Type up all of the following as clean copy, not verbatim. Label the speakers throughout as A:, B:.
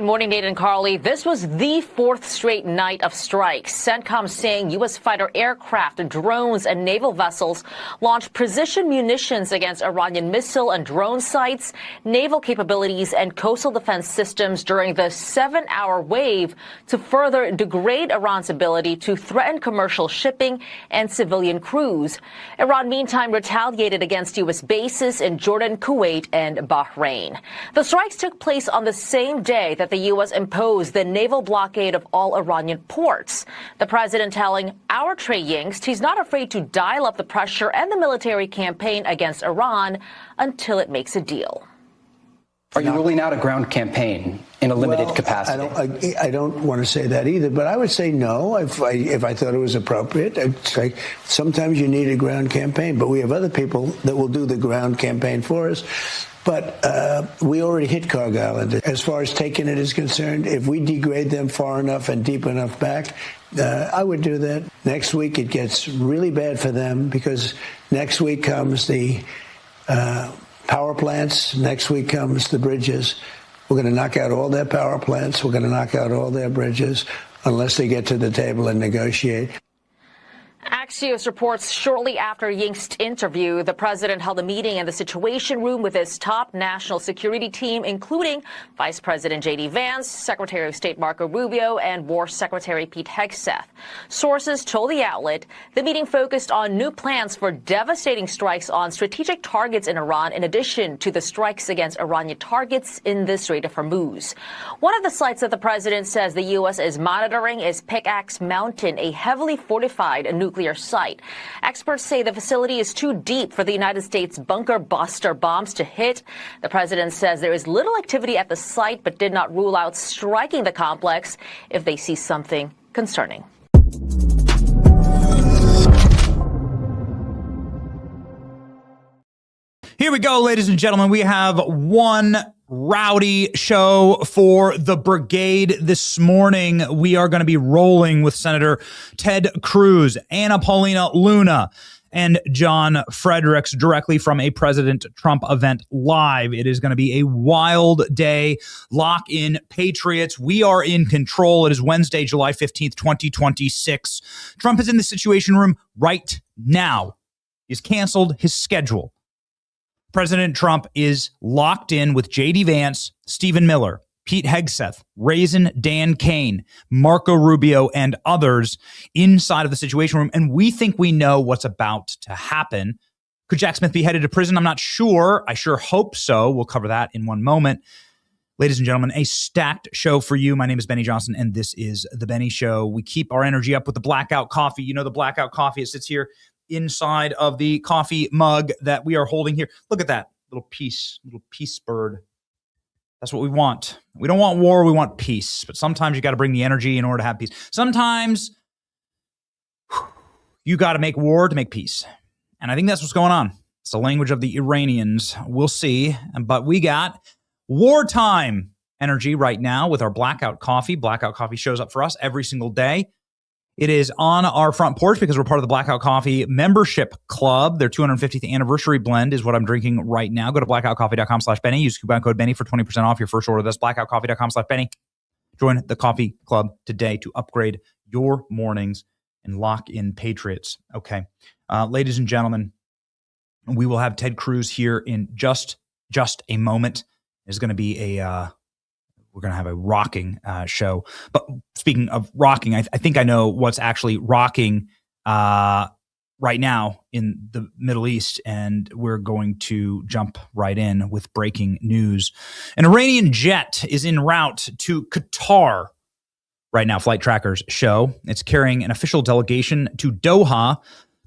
A: morning, Nate and Carly. This was the fourth straight night of strikes. CENTCOM saying U.S. fighter aircraft, drones, and naval vessels launched precision munitions against Iranian missile and drone sites, naval capabilities, and coastal defense systems during the 7-hour wave to further degrade Iran's ability to threaten commercial shipping and civilian crews. Iran, meantime, retaliated against U.S. bases in Jordan, Kuwait, and Bahrain. The strikes took place on the same day that the U.S. imposed the naval blockade of all Iranian ports. The president telling our Trey Yingst he's not afraid to dial up the pressure and the military campaign against Iran until it makes a deal.
B: Are you ruling out a ground campaign in a limited capacity?
C: I don't want to say that either, but I would say no if I thought it was appropriate. I'd say sometimes you need a ground campaign, but we have other people that will do the ground campaign for us. But we already hit Cargill. And as far as taking it is concerned, if we degrade them far enough and deep enough back, I would do that. Next week it gets really bad for them because next week comes the power plants. Next week comes the bridges. We're going to knock out all their power plants. We're going to knock out all their bridges unless they get to the table and negotiate.
A: Axios reports shortly after Yingst's interview, the president held a meeting in the Situation Room with his top national security team, including Vice President J.D. Vance, Secretary of State Marco Rubio, and War Secretary Pete Hegseth. Sources told the outlet the meeting focused on new plans for devastating strikes on strategic targets in Iran, in addition to the strikes against Iranian targets in the Strait of Hormuz. One of the sites that the president says the U.S. is monitoring is Pickaxe Mountain, a heavily fortified nuclear site. Experts say the facility is too deep for the United States bunker buster bombs to hit. The president says there is little activity at the site, but did not rule out striking the complex if they see something concerning.
D: Here we go, ladies and gentlemen. We have one rowdy show for the brigade this morning. We are going to be rolling with Senator Ted Cruz, Anna Paulina Luna, and John Fredericks directly from a President Trump event live. It is going to be a wild day. Lock in, Patriots. We are in control. It is Wednesday, July 15th, 2026. Trump is in the Situation Room right now. He's canceled his schedule. President Trump is locked in with J.D. Vance, Stephen Miller, Pete Hegseth, Raisin Dan Kane, Marco Rubio, and others inside of the Situation Room. And we think we know what's about to happen. Could Jack Smith be headed to prison? I'm not sure. I sure hope so. We'll cover that in one moment. Ladies and gentlemen, a stacked show for you. My name is Benny Johnson, and this is The Benny Show. We keep our energy up with the Blackout Coffee. You know the Blackout Coffee. It sits here inside of the coffee mug that we are holding here. Look at that little peace bird. That's what we want. We don't want war, we want peace. But sometimes you got to bring the energy in order to have peace. Sometimes you got to make war to make peace. And I think that's what's going on. It's the language of the Iranians. We'll see. But we got wartime energy right now with our Blackout Coffee. Blackout Coffee shows up for us every single day. It is on our front porch because we're part of the Blackout Coffee membership club. Their 250th anniversary blend is what I'm drinking right now. Go to blackoutcoffee.com/Benny. Use coupon code Benny for 20% off your first order. That's blackoutcoffee.com/Benny. Join the coffee club today to upgrade your mornings and lock in Patriots. Okay. Ladies and gentlemen, we will have Ted Cruz here in just a moment. It's going to be we're going to have a rocking show. But speaking of rocking, I think I know what's actually rocking right now in the Middle East, and we're going to jump right in with breaking news. An Iranian jet is en route to Qatar right now, Flight Trackers show. It's carrying an official delegation to Doha.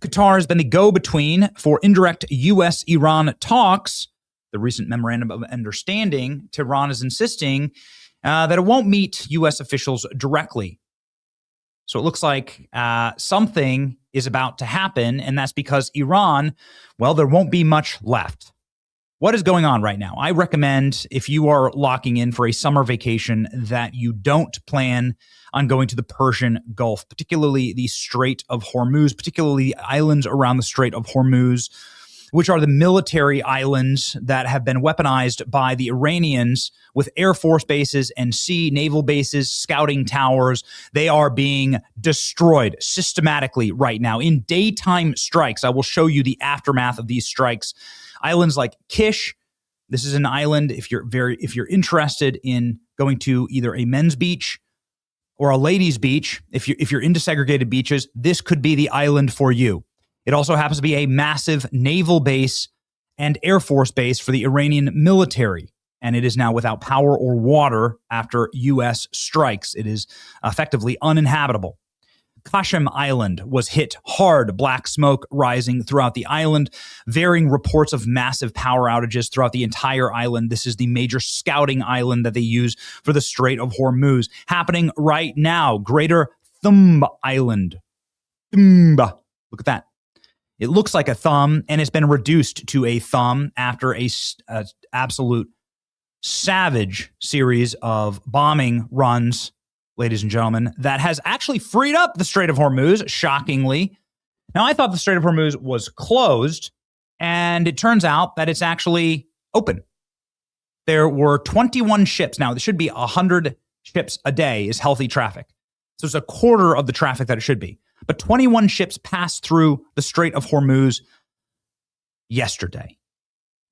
D: Qatar has been the go-between for indirect U.S.-Iran talks. The recent memorandum of understanding, Tehran is insisting that it won't meet U.S. officials directly. So it looks like something is about to happen, and that's because Iran, well, there won't be much left. What is going on right now? I recommend, if you are locking in for a summer vacation, that you don't plan on going to the Persian Gulf, particularly the Strait of Hormuz, particularly the islands around the Strait of Hormuz. which are the military islands that have been weaponized by the Iranians with Air Force bases and sea naval bases, scouting towers. They are being destroyed systematically right now in daytime strikes. I will show you the aftermath of these strikes. Islands like Kish. This is an island, if you're interested in going to either a men's beach or a ladies' beach, if you're into segregated beaches, this could be the island for you. It also happens to be a massive naval base and Air Force base for the Iranian military, and it is now without power or water after U.S. strikes. It is effectively uninhabitable. Qashem Island was hit hard, black smoke rising throughout the island, varying reports of massive power outages throughout the entire island. This is the major scouting island that they use for the Strait of Hormuz. Happening right now, Greater Thumb Island. Look at that. It looks like a thumb, and it's been reduced to a thumb after a absolute savage series of bombing runs, ladies and gentlemen, that has actually freed up the Strait of Hormuz, shockingly. Now, I thought the Strait of Hormuz was closed, and it turns out that it's actually open. There were 21 ships. Now, there should be 100 ships a day is healthy traffic. So it's a quarter of the traffic that it should be. But 21 ships passed through the Strait of Hormuz yesterday,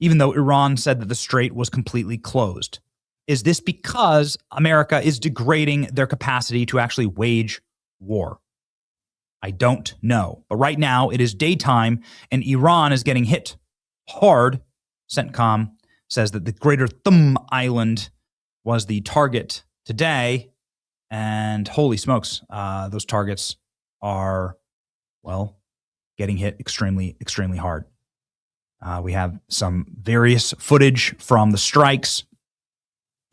D: even though Iran said that the strait was completely closed. Is this because America is degrading their capacity to actually wage war? I don't know. But right now, it is daytime, and Iran is getting hit hard. CENTCOM says that the Greater Thumb Island was the target today, and holy smokes, those targets are, well, getting hit extremely, extremely hard. We have some various footage from the strikes.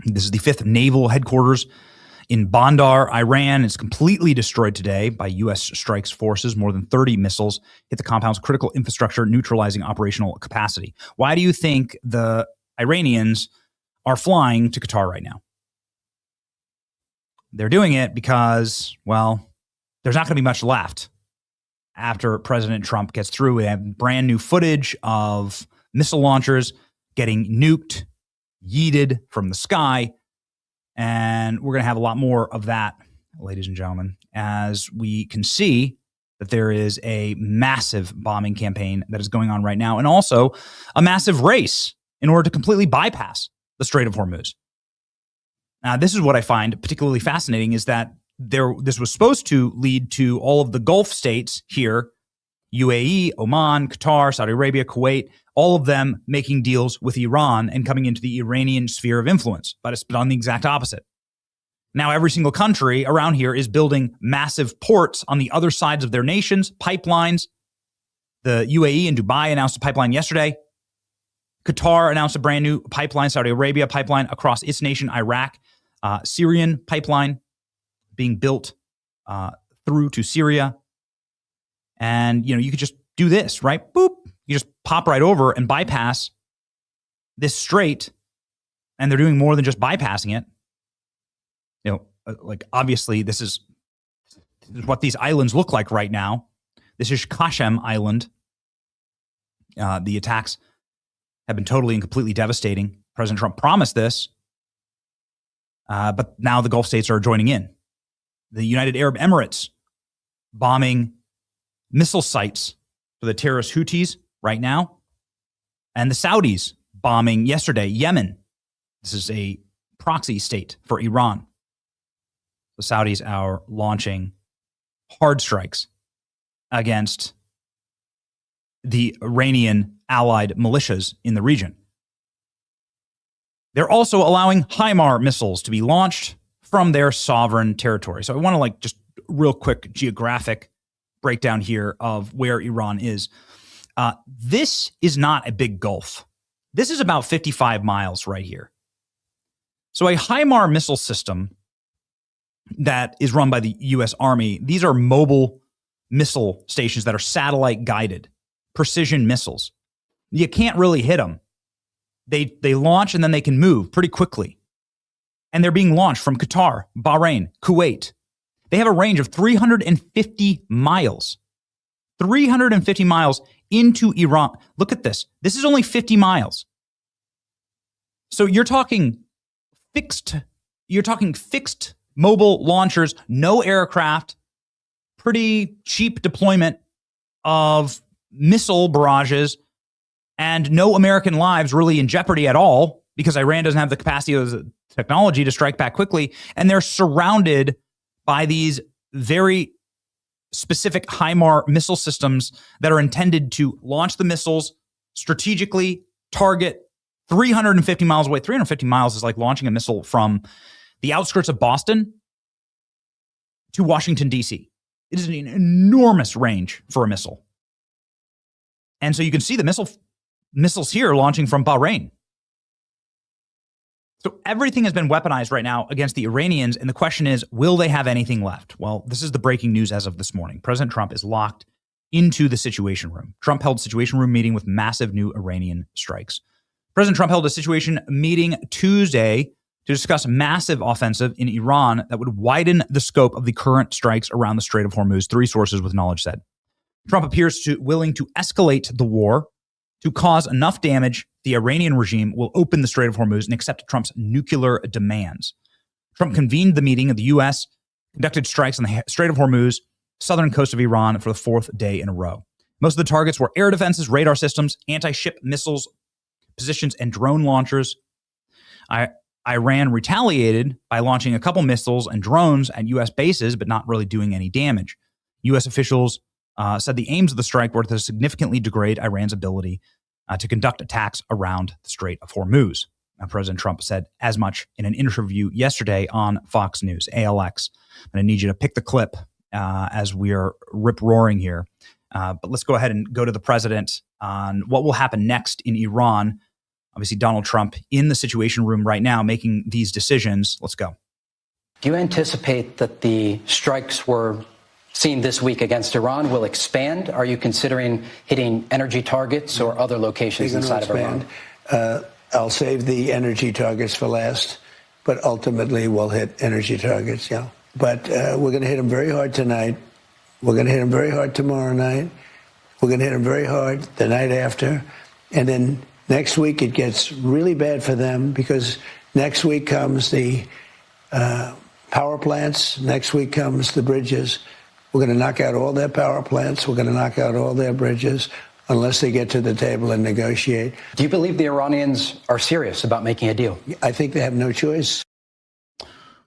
D: This is the 5th Naval Headquarters in Bandar, Iran. It's completely destroyed today by U.S. strikes forces. More than 30 missiles hit the compound's critical infrastructure, neutralizing operational capacity. Why do you think the Iranians are flying to Qatar right now? They're doing it because, well, there's not going to be much left after President Trump gets through. We have brand new footage of missile launchers getting nuked, yeeted from the sky. And we're going to have a lot more of that, ladies and gentlemen, as we can see that there is a massive bombing campaign that is going on right now, and also a massive race in order to completely bypass the Strait of Hormuz. Now, this is what I find particularly fascinating, is that this was supposed to lead to all of the Gulf states here, UAE, Oman, Qatar, Saudi Arabia, Kuwait, all of them making deals with Iran and coming into the Iranian sphere of influence. But it's done the exact opposite. Now, every single country around here is building massive ports on the other sides of their nations, pipelines. The UAE and Dubai announced a pipeline yesterday. Qatar announced a brand new pipeline, Saudi Arabia pipeline across its nation, Iraq, Syrian pipeline being built through to Syria. And, you could just do this, right? Boop. You just pop right over and bypass this strait. And they're doing more than just bypassing it. Like, obviously, this is what these islands look like right now. This is Qashem Island. The attacks have been totally and completely devastating. President Trump promised this. But now the Gulf states are joining in. The United Arab Emirates bombing missile sites for the terrorist Houthis right now. And the Saudis bombing yesterday Yemen. This is a proxy state for Iran. The Saudis are launching hard strikes against the Iranian allied militias in the region. They're also allowing HIMAR missiles to be launched from their sovereign territory. So I want to just real quick geographic breakdown here of where Iran is. This is not a big gulf. This is about 55 miles right here. So a HIMAR missile system that is run by the U.S. Army, these are mobile missile stations that are satellite guided, precision missiles. You can't really hit them. They launch and then they can move pretty quickly. And they're being launched from Qatar, Bahrain, Kuwait. They have a range of 350 miles. 350 miles into Iran. Look at this. This is only 50 miles. So you're talking fixed mobile launchers, no aircraft, pretty cheap deployment of missile barrages, and no American lives really in jeopardy at all because Iran doesn't have the capacity or the technology to strike back quickly. And they're surrounded by these very specific HIMAR missile systems that are intended to launch the missiles strategically, target 350 miles away. 350 miles is like launching a missile from the outskirts of Boston to Washington, D.C. It is an enormous range for a missile. And so you can see the missiles here launching from Bahrain. So everything has been weaponized right now against the Iranians. And the question is, will they have anything left? Well, this is the breaking news as of this morning. President Trump is locked into the Situation Room. Trump held a Situation Room meeting with massive new Iranian strikes. President Trump held a Situation meeting Tuesday to discuss a massive offensive in Iran that would widen the scope of the current strikes around the Strait of Hormuz, three sources with knowledge said. Trump appears willing to escalate the war to cause enough damage the Iranian regime will open the Strait of Hormuz and accept Trump's nuclear demands. Trump convened the meeting of the U.S., conducted strikes on the Strait of Hormuz, southern coast of Iran for the fourth day in a row. Most of the targets were air defenses, radar systems, anti-ship missiles, positions, and drone launchers. Iran retaliated by launching a couple missiles and drones at U.S. bases, but not really doing any damage. U.S. officials said the aims of the strike were to significantly degrade Iran's ability to conduct attacks around the Strait of Hormuz. Now, President Trump said as much in an interview yesterday on Fox News, ALX. I'm going to need you to pick the clip as we are rip-roaring here. But let's go ahead and go to the president on what will happen next in Iran. Obviously, Donald Trump in the Situation Room right now making these decisions. Let's go.
B: Do you anticipate that the strikes we're seeing this week against Iran will expand? Are you considering hitting energy targets or other locations inside of Iran?
C: I'll save the energy targets for last, but ultimately we'll hit energy targets, yeah. But we're going to hit them very hard tonight. We're going to hit them very hard tomorrow night. We're going to hit them very hard the night after. And then next week it gets really bad for them because next week comes the power plants. Next week comes the bridges. We're going to knock out all their power plants. We're going to knock out all their bridges unless they get to the table and negotiate.
B: Do you believe the Iranians are serious about making a deal?
C: I think they have no choice.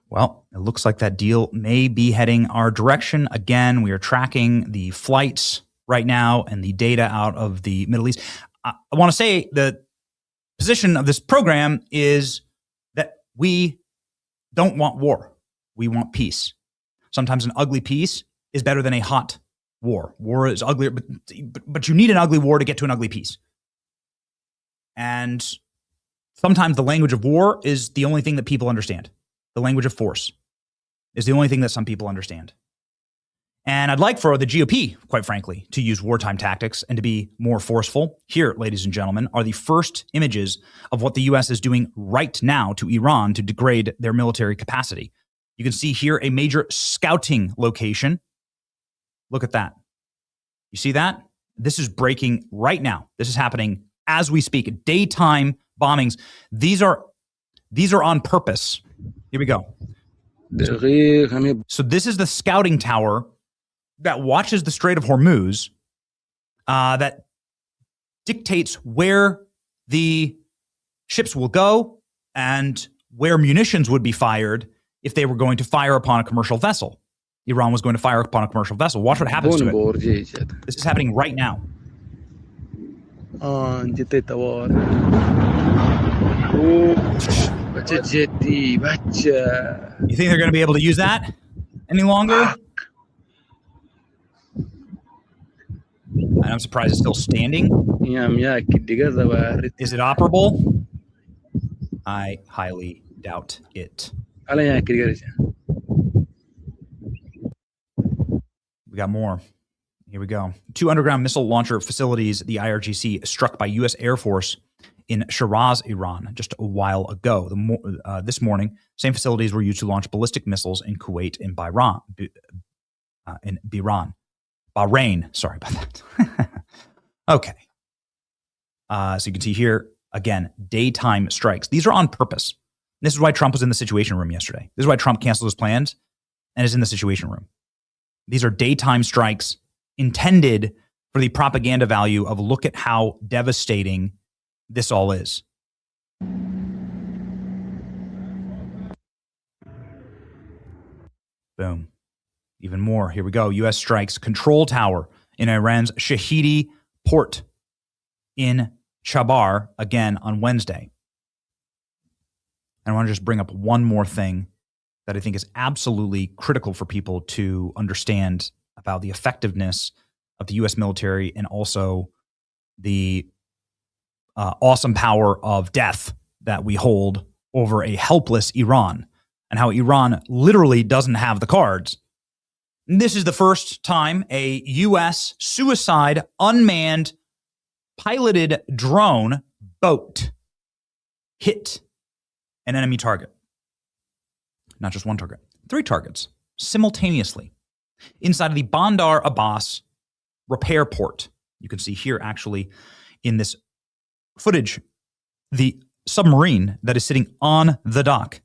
D: Well, it looks like that deal may be heading our direction. Again, we are tracking the flights right now and the data out of the Middle East. I want to say the position of this program is that we don't want war. We want peace. Sometimes an ugly peace is better than a hot war. War is uglier, but you need an ugly war to get to an ugly peace. And sometimes the language of war is the only thing that people understand. The language of force is the only thing that some people understand. And I'd like for the GOP, quite frankly, to use wartime tactics and to be more forceful. Here, ladies and gentlemen, are the first images of what the U.S. is doing right now to Iran to degrade their military capacity. You can see here a major scouting location. Look at that. You see that? This is breaking right now. This is happening as we speak. Daytime bombings. These are on purpose. Here we go. So this is the scouting tower that watches the Strait of Hormuz, that dictates where the ships will go and where munitions would be fired if they were going to fire upon a commercial vessel. Iran was going to fire upon a commercial vessel. Watch what happens to it. This is happening right now.
E: You think
D: they're going to be able to use that any longer? And I'm surprised it's still standing. Is it operable? I highly doubt it. We got more. Here we go. 2 underground missile launcher facilities, the IRGC, struck by U.S. Air Force in Shiraz, Iran, just a while ago. This morning, same facilities were used to launch ballistic missiles in Kuwait and Bahrain. Bahrain. Sorry about that. Okay. So you can see here, again, daytime strikes. These are on purpose. This is why Trump was in the Situation Room yesterday. This is why Trump canceled his plans and is in the Situation Room. These are daytime strikes intended for the propaganda value of look at how devastating this all is. Boom. Even more. Here we go. U.S. strikes control tower in Iran's Shahidi port in Chabar again on Wednesday. And I want to just bring up one more thing that I think is absolutely critical for people to understand about the effectiveness of the U.S. military and also the awesome power of death that we hold over a helpless Iran, and how Iran literally doesn't have the cards. This is the first time a U.S. suicide unmanned piloted drone boat hit an enemy target. Not just one target, 3 targets simultaneously inside of the Bandar Abbas repair port. You can see here actually in this footage the submarine that is sitting on the dock.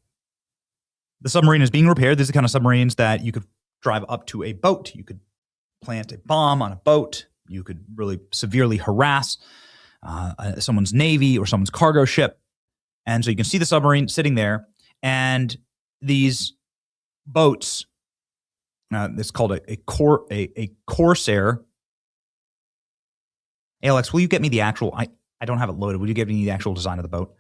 D: The submarine is being repaired. These are the kind of submarines that you could drive up to a boat. You could plant a bomb on a boat. You could really severely harass someone's navy or someone's cargo ship. And so you can see the submarine sitting there, and these boats, it's called a Corsair. Alex, will you get me the actual, I don't have it loaded. Will you give me the actual design of the boat?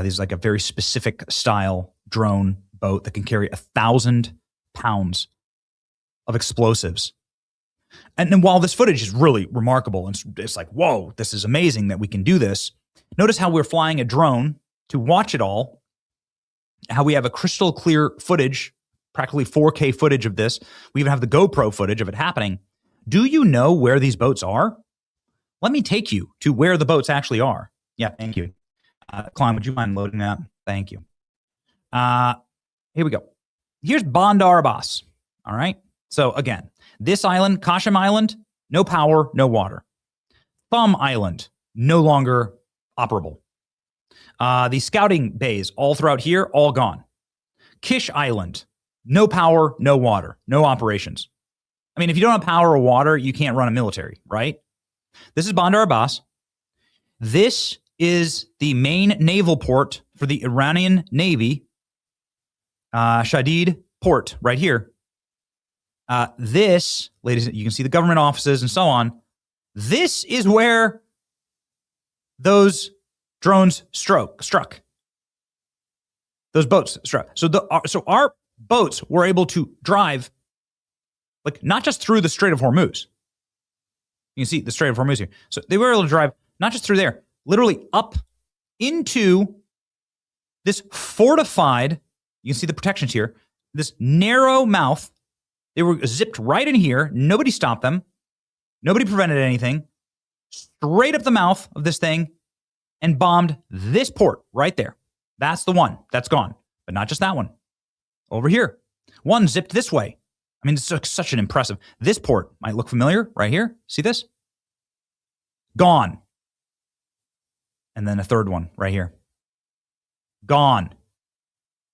D: This is like a very specific style drone boat that can carry 1,000 pounds of explosives. And then while this footage is really remarkable, and it's like, whoa, this is amazing that we can do this. Notice how we're flying a drone to watch it all, how we have a crystal clear footage, practically 4K footage of this. We even have the GoPro footage of it happening. Do you know where these boats are? Let me take you to where the boats actually are. Yeah, thank you. Klein, would you mind loading that? Thank you. Here we go. Here's Bandar Abbas. All right. So again, this island, Qasem Island, no power, no water. Thumb Island, no longer operable. The scouting bays all throughout here, all gone. Kish Island, no power, no water, no operations. I mean, if you don't have power or water, you can't run a military, right? This is Bandar Abbas. This is the main naval port for the Iranian Navy, Shahidi Port, right here. This, ladies, you can see the government offices and so on. This is where those drones struck. Those boats struck. So our boats were able to drive, like, not just through the Strait of Hormuz. You can see the Strait of Hormuz here. So they were able to drive not just through there, literally up into this fortified, you can see the protections here, this narrow mouth. They were zipped right in here. Nobody stopped them. Nobody prevented anything. Straight up the mouth of this thing and bombed this port right there. That's the one. That's gone. But not just that one. Over here. One zipped this way. I mean, it's such an impressive. This port might look familiar right here. See this? Gone. And then a third one right here. Gone.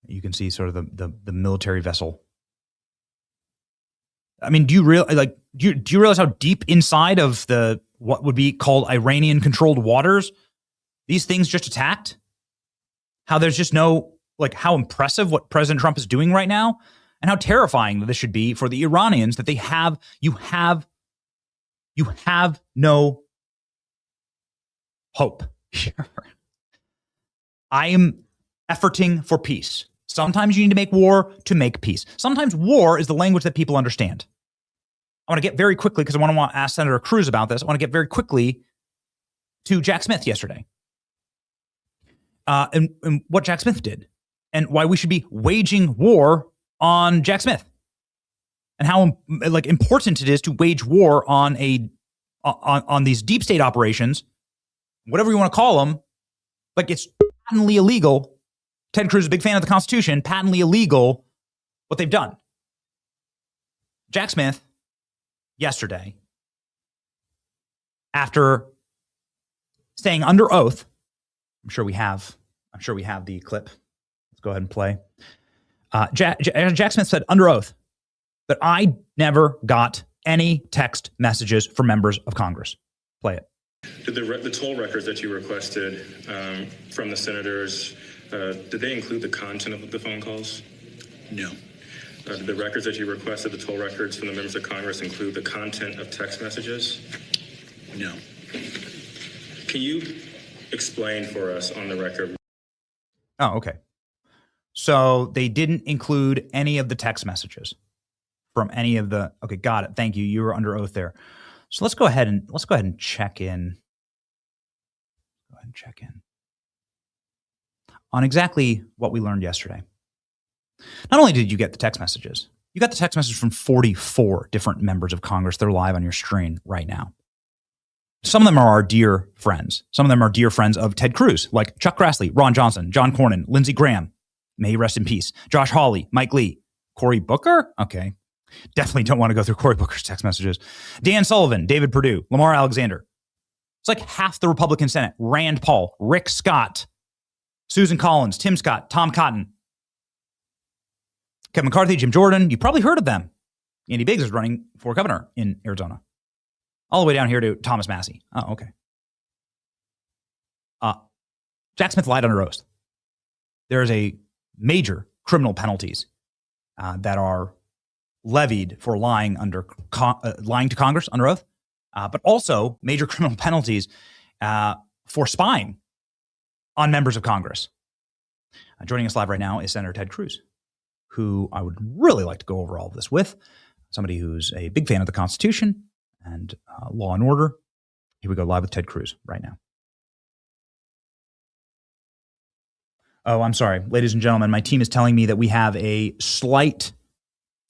D: You can see sort of the military vessel. I mean, do you realize how deep inside of the what would be called Iranian controlled waters these things just attacked? How there's just no, like, how impressive what President Trump is doing right now, and how terrifying that this should be for the Iranians, that you have no hope here. I am efforting for peace. Sometimes you need to make war to make peace. Sometimes war is the language that people understand. I want to get very quickly, because I want to ask Senator Cruz about this. I want to get very quickly to Jack Smith yesterday. And what Jack Smith did, and why we should be waging war on Jack Smith, and how important it is to wage war on these deep state operations, whatever you want to call them. Like, it's patently illegal. Ted Cruz is a big fan of the Constitution. Patently illegal what they've done. Jack Smith yesterday after saying under oath. I'm sure we have the clip. Let's go ahead and play. Jack Smith said under oath that I never got any text messages from members of Congress. Play it.
E: Did the toll records that you requested from the senators, did they include the content of the phone calls?
F: No.
E: Did the records that you requested, the toll records from the members of Congress, include the content of text messages?
F: No.
E: Can you explain for us on the record?
D: Oh, okay. So they didn't include any of the text messages from any of the. Okay, got it. Thank you. You were under oath there. So let's go ahead and check in. Go ahead and check in on exactly what we learned yesterday. Not only did you get the text messages, you got the text message from 44 different members of Congress. They're live on your screen right now. Some of them are our dear friends. Some of them are dear friends of Ted Cruz, like Chuck Grassley, Ron Johnson, John Cornyn, Lindsey Graham. May he rest in peace. Josh Hawley, Mike Lee, Cory Booker. Okay. Definitely don't want to go through Cory Booker's text messages. Dan Sullivan, David Perdue, Lamar Alexander. It's like half the Republican Senate. Rand Paul, Rick Scott, Susan Collins, Tim Scott, Tom Cotton, Kevin McCarthy, Jim Jordan. You probably heard of them. Andy Biggs is running for governor in Arizona. All the way down here to Thomas Massie. Oh, okay. Jack Smith lied under oath. There is a major criminal penalties that are levied for lying lying to Congress under oath, but also major criminal penalties for spying on members of Congress. Joining us live right now is Senator Ted Cruz, who I would really like to go over all of this with. Somebody who's a big fan of the Constitution and law and order. Here we go, live with Ted Cruz right now. Oh, I'm sorry. Ladies and gentlemen, my team is telling me that we have a slight,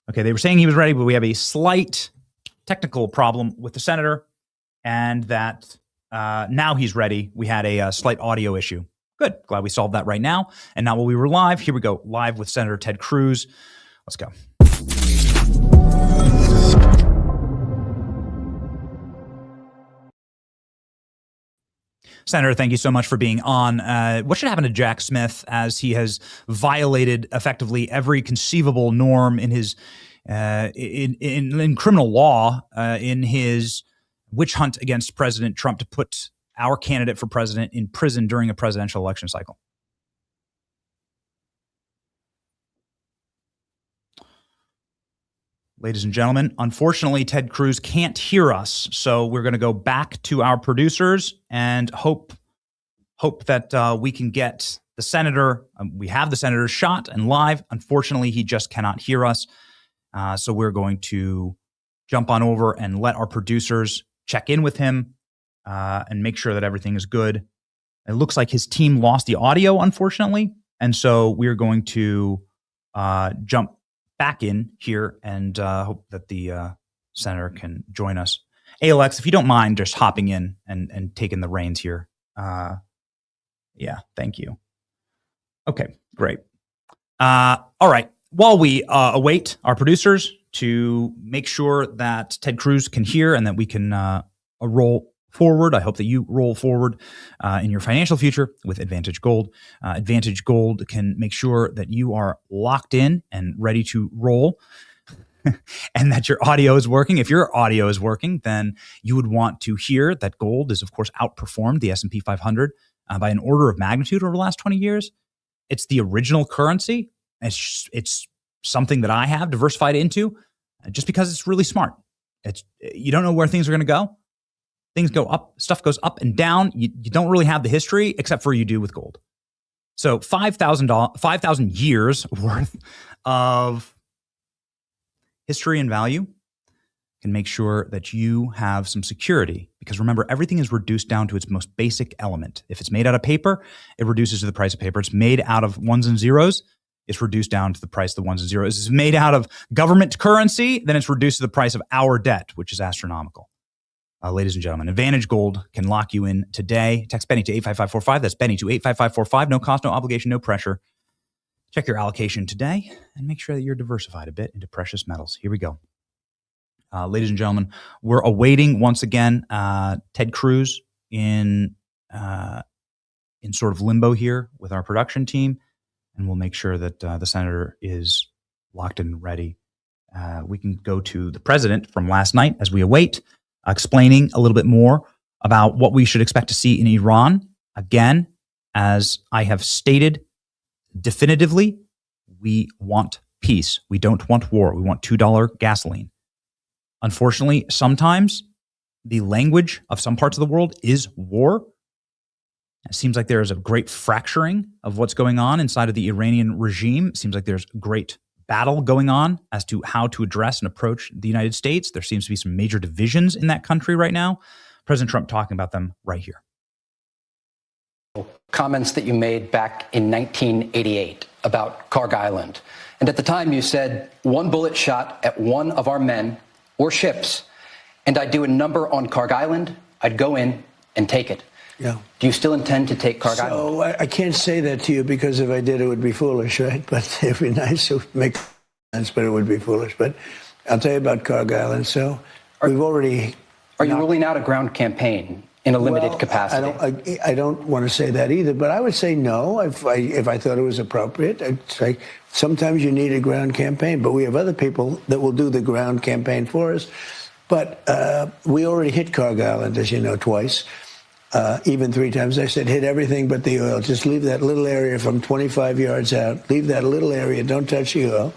D: okay, they were saying he was ready, but we have a slight technical problem with the senator, and that now he's ready. We had a slight audio issue. Good. Glad we solved that right now. And now while we were live, here we go, live with Senator Ted Cruz. Let's go. Senator, thank you so much for being on. What should happen to Jack Smith as he has violated effectively every conceivable norm in his in criminal law in his witch hunt against President Trump to put our candidate for president in prison during a presidential election cycle? Ladies and gentlemen, unfortunately, Ted Cruz can't hear us, so we're going to go back to our producers and hope that we can get the senator. We have the senator shot and live. Unfortunately, he just cannot hear us, so we're going to jump on over and let our producers check in with him and make sure that everything is good. It looks like his team lost the audio, unfortunately, and so we're going to jump back in here and hope that the senator can join us. Alex, if you don't mind just hopping in and taking the reins here. Yeah, thank you. Okay, great. All right. While we await our producers to make sure that Ted Cruz can hear and that we can roll forward, I hope that you roll forward in your financial future with Advantage Gold. Advantage Gold can make sure that you are locked in and ready to roll and that your audio is working. If your audio is working, then you would want to hear that gold is, of course, outperformed the S&P 500 by an order of magnitude over the last 20 years. It's the original currency. It's something that I have diversified into just because it's really smart. You don't know where things are going to go. Things go up, stuff goes up and down. You don't really have the history except for you do with gold. So 5,000 years worth of history and value can make sure that you have some security, because remember, everything is reduced down to its most basic element. If it's made out of paper, it reduces to the price of paper. It's made out of ones and zeros, it's reduced down to the price of the ones and zeros. It's made out of government currency, then it's reduced to the price of our debt, which is astronomical. Ladies and gentlemen, Advantage Gold can lock you in today. Text Benny to 85545. That's Benny to 85545. No cost, no obligation, no pressure. Check your allocation today and make sure that you're diversified a bit into precious metals. Here we go. Ladies and gentlemen, we're awaiting once again Ted Cruz in sort of limbo here with our production team, and we'll make sure that the senator is locked and ready. We can go to the president from last night as we await, explaining a little bit more about what we should expect to see in Iran. Again, as I have stated definitively, we want peace. We don't want war. We want $2 gasoline. Unfortunately, sometimes the language of some parts of the world is war. It seems like there is a great fracturing of what's going on inside of the Iranian regime. It seems like there's great battle going on as to how to address and approach the United States. There seems to be some major divisions in that country right now. President Trump talking about them right here.
B: Comments that you made back in 1988 about Karg Island. And at the time you said, one bullet shot at one of our men or ships, and I'd do a number on Karg Island, I'd go in and take it.
C: Yeah.
B: Do you still intend to take Karg Island?
C: So I can't say that to you because if I did, it would be foolish, right? But it'd be nice to make sense, but it would be foolish. But I'll tell you about Karg Island. So we've already...
B: Are you ruling out a ground campaign in a limited capacity?
C: I don't want to say that either, but I would say no if I thought it was appropriate. I'd say sometimes you need a ground campaign, but we have other people that will do the ground campaign for us. But we already hit Karg Island, as you know, twice, even 3 times. I said hit everything but the oil. Just leave that little area from 25 yards out. Leave that little area. Don't touch the oil.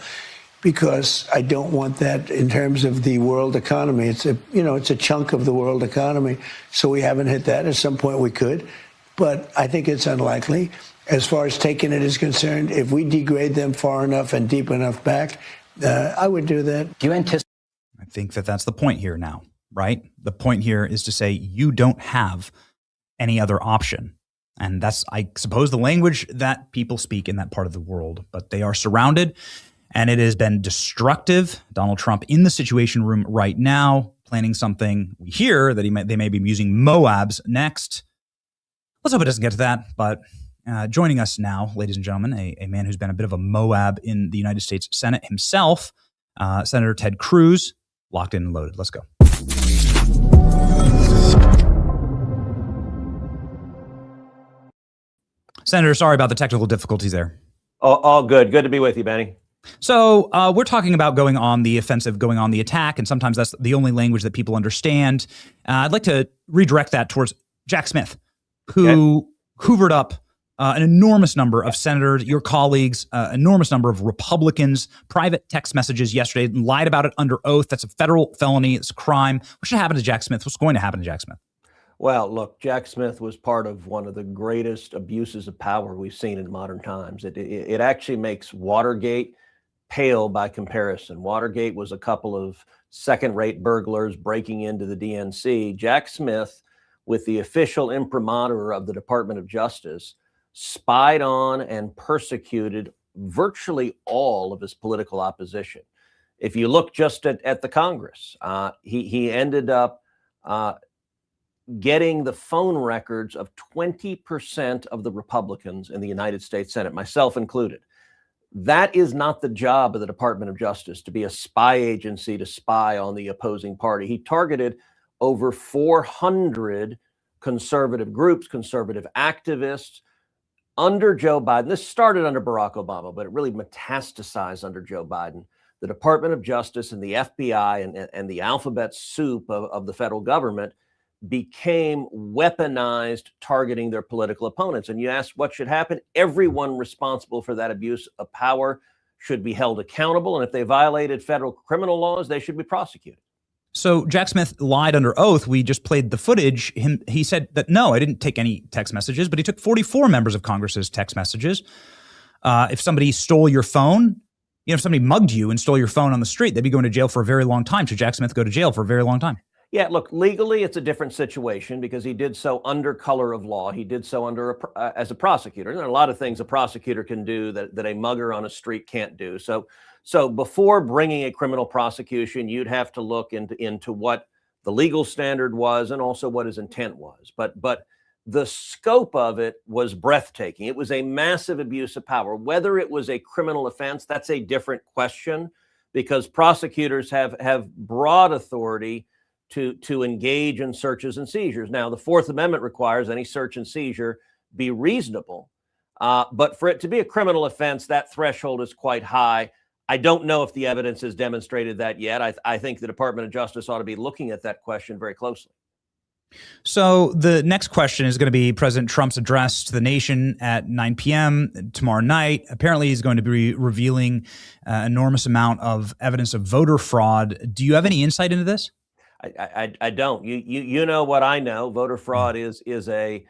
C: Because I don't want that in terms of the world economy. It's a chunk of the world economy. So we haven't hit that. At some point we could, but I think it's unlikely. As far as taking it is concerned, if we degrade them far enough and deep enough back, I would do that.
B: Do you anticipate?
D: I think that that's the point here now, right? The point here is to say you don't have any other option. And that's, I suppose, the language that people speak in that part of the world. But they are surrounded. And it has been destructive. Donald Trump in the Situation Room right now, planning something. We hear that they may be using MOABs next. Let's hope it doesn't get to that. But joining us now, ladies and gentlemen, a man who's been a bit of a MOAB in the United States Senate himself, Senator Ted Cruz, locked in and loaded. Let's go. Senator, sorry about the technical difficulties there.
G: All good. Good to be with you, Benny.
D: So we're talking about going on the offensive, going on the attack, and sometimes that's the only language that people understand. I'd like to redirect that towards Jack Smith, who hoovered up an enormous number of senators, your colleagues, enormous number of Republicans, private text messages yesterday, and lied about it under oath. That's a federal felony. It's a crime. What should happen to Jack Smith? What's going to happen to Jack Smith?
G: Well, look, Jack Smith was part of one of the greatest abuses of power we've seen in modern times. It actually makes Watergate pale by comparison. Watergate was a couple of second-rate burglars breaking into the DNC. Jack Smith, with the official imprimatur of the Department of Justice, spied on and persecuted virtually all of his political opposition. If you look just at the Congress, he ended up getting the phone records of 20% of the Republicans in the United States Senate, myself included. That is not the job of the Department of Justice, to be a spy agency to spy on the opposing party. He targeted over 400 conservative groups, conservative activists under Joe Biden. This started under Barack Obama, but it really metastasized under Joe Biden. The Department of Justice and the FBI and the alphabet soup of the federal government became weaponized, targeting their political opponents. And you ask what should happen? Everyone responsible for that abuse of power should be held accountable. And if they violated federal criminal laws, they should be prosecuted.
D: So Jack Smith lied under oath. We just played the footage. He said that, no, I didn't take any text messages, but he took 44 members of Congress's text messages. If somebody stole your phone, if somebody mugged you and stole your phone on the street, they'd be going to jail for a very long time. Should Jack Smith go to jail for a very long time?
G: Yeah, look, legally, it's a different situation because he did so under color of law. He did so as a prosecutor. There are a lot of things a prosecutor can do that a mugger on a street can't do. So before bringing a criminal prosecution, you'd have to look into what the legal standard was and also what his intent was. But the scope of it was breathtaking. It was a massive abuse of power. Whether it was a criminal offense, that's a different question. because prosecutors have broad authority to engage in searches and seizures. Now, the Fourth Amendment requires any search and seizure be reasonable, but for it to be a criminal offense, that threshold is quite high. I don't know if the evidence has demonstrated that yet. I think the Department of Justice ought to be looking at that question very closely.
D: So the next question is going to be President Trump's address to the nation at 9 p.m. tomorrow night. Apparently, he's going to be revealing an enormous amount of evidence of voter fraud. Do you have any insight into this?
G: I don't. You know what I know. Voter fraud is a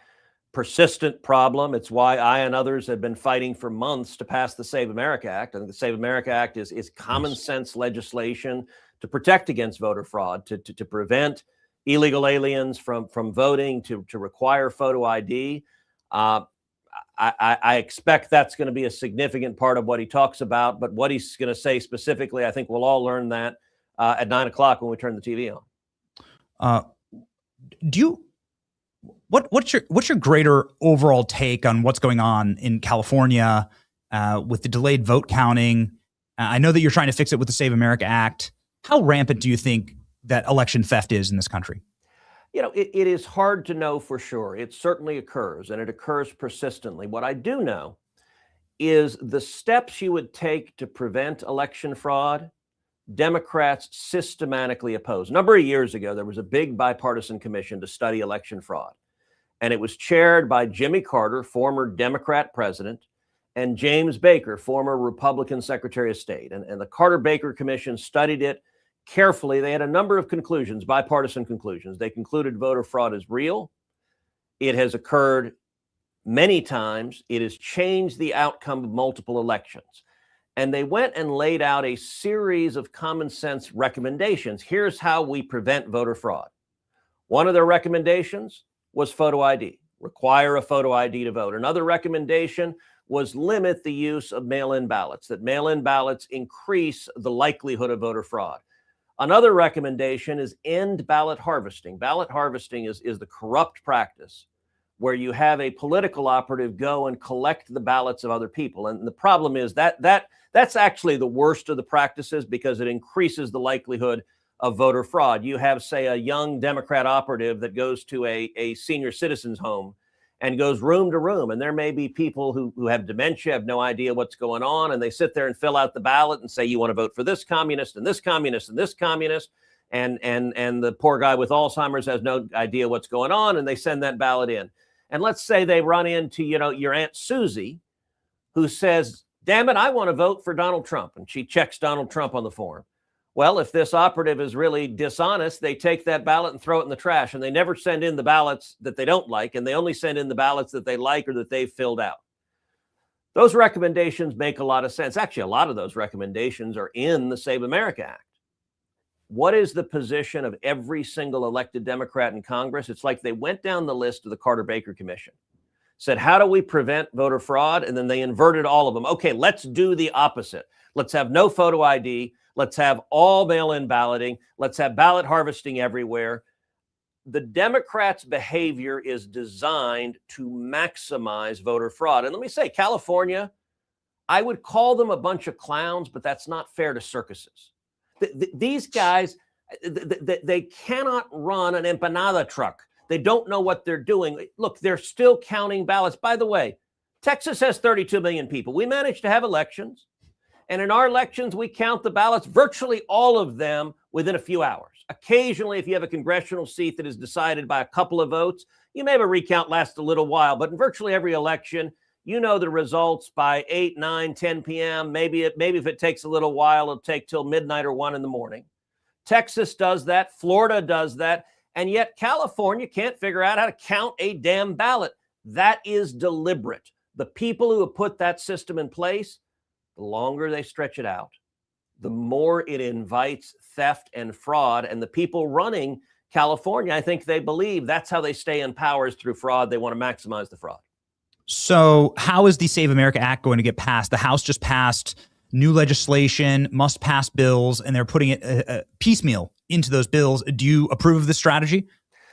G: persistent problem. It's why I and others have been fighting for months to pass the Save America Act. I think the Save America Act is common sense legislation to protect against voter fraud, to prevent illegal aliens from voting, to require photo ID. I expect that's going to be a significant part of what he talks about, but what he's going to say specifically, I think we'll all learn that at 9 o'clock when we turn the TV on.
D: What's your greater overall take on what's going on in California with the delayed vote counting? I know that you're trying to fix it with the Save America Act. How rampant do you think that election theft is in this country?
G: You know, it is hard to know for sure. It certainly occurs, and it occurs persistently. What I do know is the steps you would take to prevent election fraud, Democrats systematically oppose. A number of years ago, there was a big bipartisan commission to study election fraud, and it was chaired by Jimmy Carter, former Democrat president, and James Baker, former Republican Secretary of State. And the Carter-Baker Commission studied it carefully. They had a number of conclusions, bipartisan conclusions. They concluded voter fraud is real. It has occurred many times. It has changed the outcome of multiple elections. And they went and laid out a series of common sense recommendations. Here's how we prevent voter fraud. One of their recommendations was photo ID, require a photo ID to vote. Another recommendation was limit the use of mail-in ballots, that mail-in ballots increase the likelihood of voter fraud. Another recommendation is end ballot harvesting. Ballot harvesting is the corrupt practice where you have a political operative go and collect the ballots of other people. And the problem is that's actually the worst of the practices because it increases the likelihood of voter fraud. You have, say, a young Democrat operative that goes to a senior citizen's home and goes room to room. And there may be people who have dementia, have no idea what's going on. And they sit there and fill out the ballot and say, you want to vote for this communist and this communist and this communist. And the poor guy with Alzheimer's has no idea what's going on. And they send that ballot in. And let's say they run into, your Aunt Susie, who says, damn it, I want to vote for Donald Trump. And she checks Donald Trump on the form. Well, if this operative is really dishonest, they take that ballot and throw it in the trash, and they never send in the ballots that they don't like, and they only send in the ballots that they like or that they've filled out. Those recommendations make a lot of sense. Actually, a lot of those recommendations are in the Save America Act. What is the position of every single elected Democrat in Congress? It's like they went down the list of the Carter-Baker Commission, said, how do we prevent voter fraud? And then they inverted all of them. Okay, let's do the opposite. Let's have no photo ID. Let's have all mail-in balloting. Let's have ballot harvesting everywhere. The Democrats' behavior is designed to maximize voter fraud. And let me say, California, I would call them a bunch of clowns, but that's not fair to circuses. These guys, they cannot run an empanada truck. They don't know what they're doing. Look, they're still counting ballots. By the way, Texas has 32 million people. We managed to have elections. And in our elections, we count the ballots, virtually all of them, within a few hours. Occasionally, if you have a congressional seat that is decided by a couple of votes, you may have a recount last a little while. But in virtually every election, you know the results by 8, 9, 10 p.m. Maybe if it takes a little while, it'll take till midnight or 1 in the morning. Texas does that. Florida does that. And yet California can't figure out how to count a damn ballot. That is deliberate. The people who have put that system in place, the longer they stretch it out, the more it invites theft and fraud. And the people running California, I think they believe that's how they stay in power, is through fraud. They want to maximize the fraud.
D: So how is the Save America Act going to get passed? The House just passed new legislation, must pass bills, and they're putting it piecemeal into those bills. Do you approve of this strategy?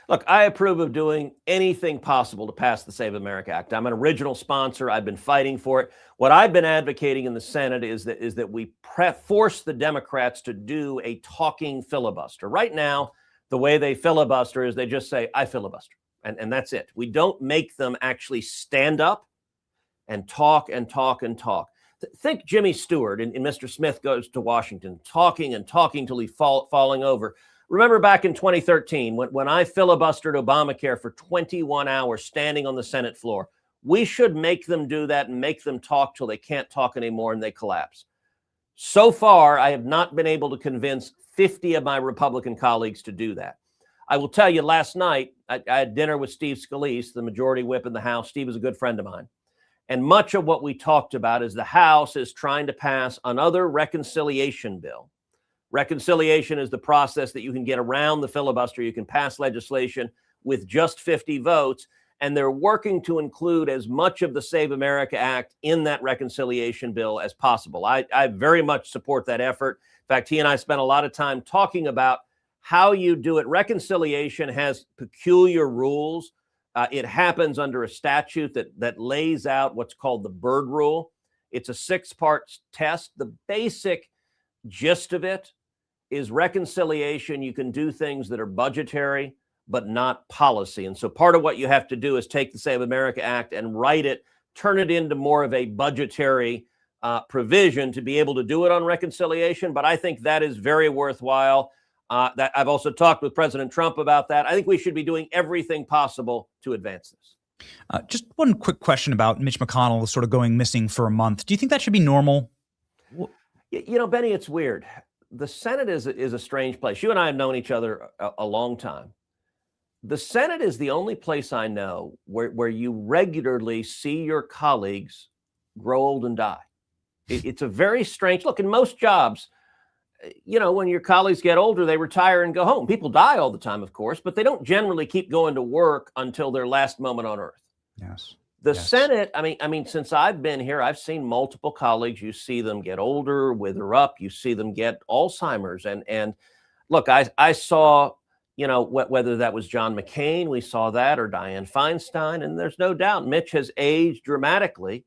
G: Look, I approve of doing anything possible to pass the Save America Act. I'm an original sponsor. I've been fighting for it. What I've been advocating in the Senate is that we force the Democrats to do a talking filibuster. Right now, the way they filibuster is they just say, I filibuster, and that's it. We don't make them actually stand up and talk and talk and talk. Think Jimmy Stewart in Mr. Smith Goes to Washington, talking and talking till he's falling over. Remember back in 2013 when I filibustered Obamacare for 21 hours standing on the Senate floor. We should make them do that and make them talk till they can't talk anymore and they collapse. So far, I have not been able to convince 50 of my Republican colleagues to do that. I will tell you, last night, I had dinner with Steve Scalise, the majority whip in the House. Steve is a good friend of mine. And much of what we talked about is the House is trying to pass another reconciliation bill. Reconciliation is the process that you can get around the filibuster. You can pass legislation with just 50 votes, and they're working to include as much of the Save America Act in that reconciliation bill as possible. I very much support that effort. In fact, he and I spent a lot of time talking about how you do it. Reconciliation has peculiar rules. It happens under a statute that lays out what's called the Byrd Rule. It's a 6-part test. The basic gist of it is reconciliation. You can do things that are budgetary, but not policy. And so part of what you have to do is take the Save America Act and write it, turn it into more of a budgetary provision to be able to do it on reconciliation. But I think that is very worthwhile. That I've also talked with President Trump about that. I think we should be doing everything possible to advance this.
D: Just one quick question about Mitch McConnell sort of going missing for a month. Do you think that should be normal?
G: You know, Benny, it's weird. The Senate is a strange place. You and I have known each other a long time. The Senate is the only place I know where you regularly see your colleagues grow old and die. It's a very strange look. In most jobs, you know, when your colleagues get older, they retire and go home. People die all the time, of course, but they don't generally keep going to work until their last moment on earth.
D: Yes.
G: The Senate, I mean, since I've been here, I've seen multiple colleagues. You see them get older, wither up. You see them get Alzheimer's. And look, I saw, you know, whether that was John McCain, we saw that, or Dianne Feinstein. And there's no doubt Mitch has aged dramatically.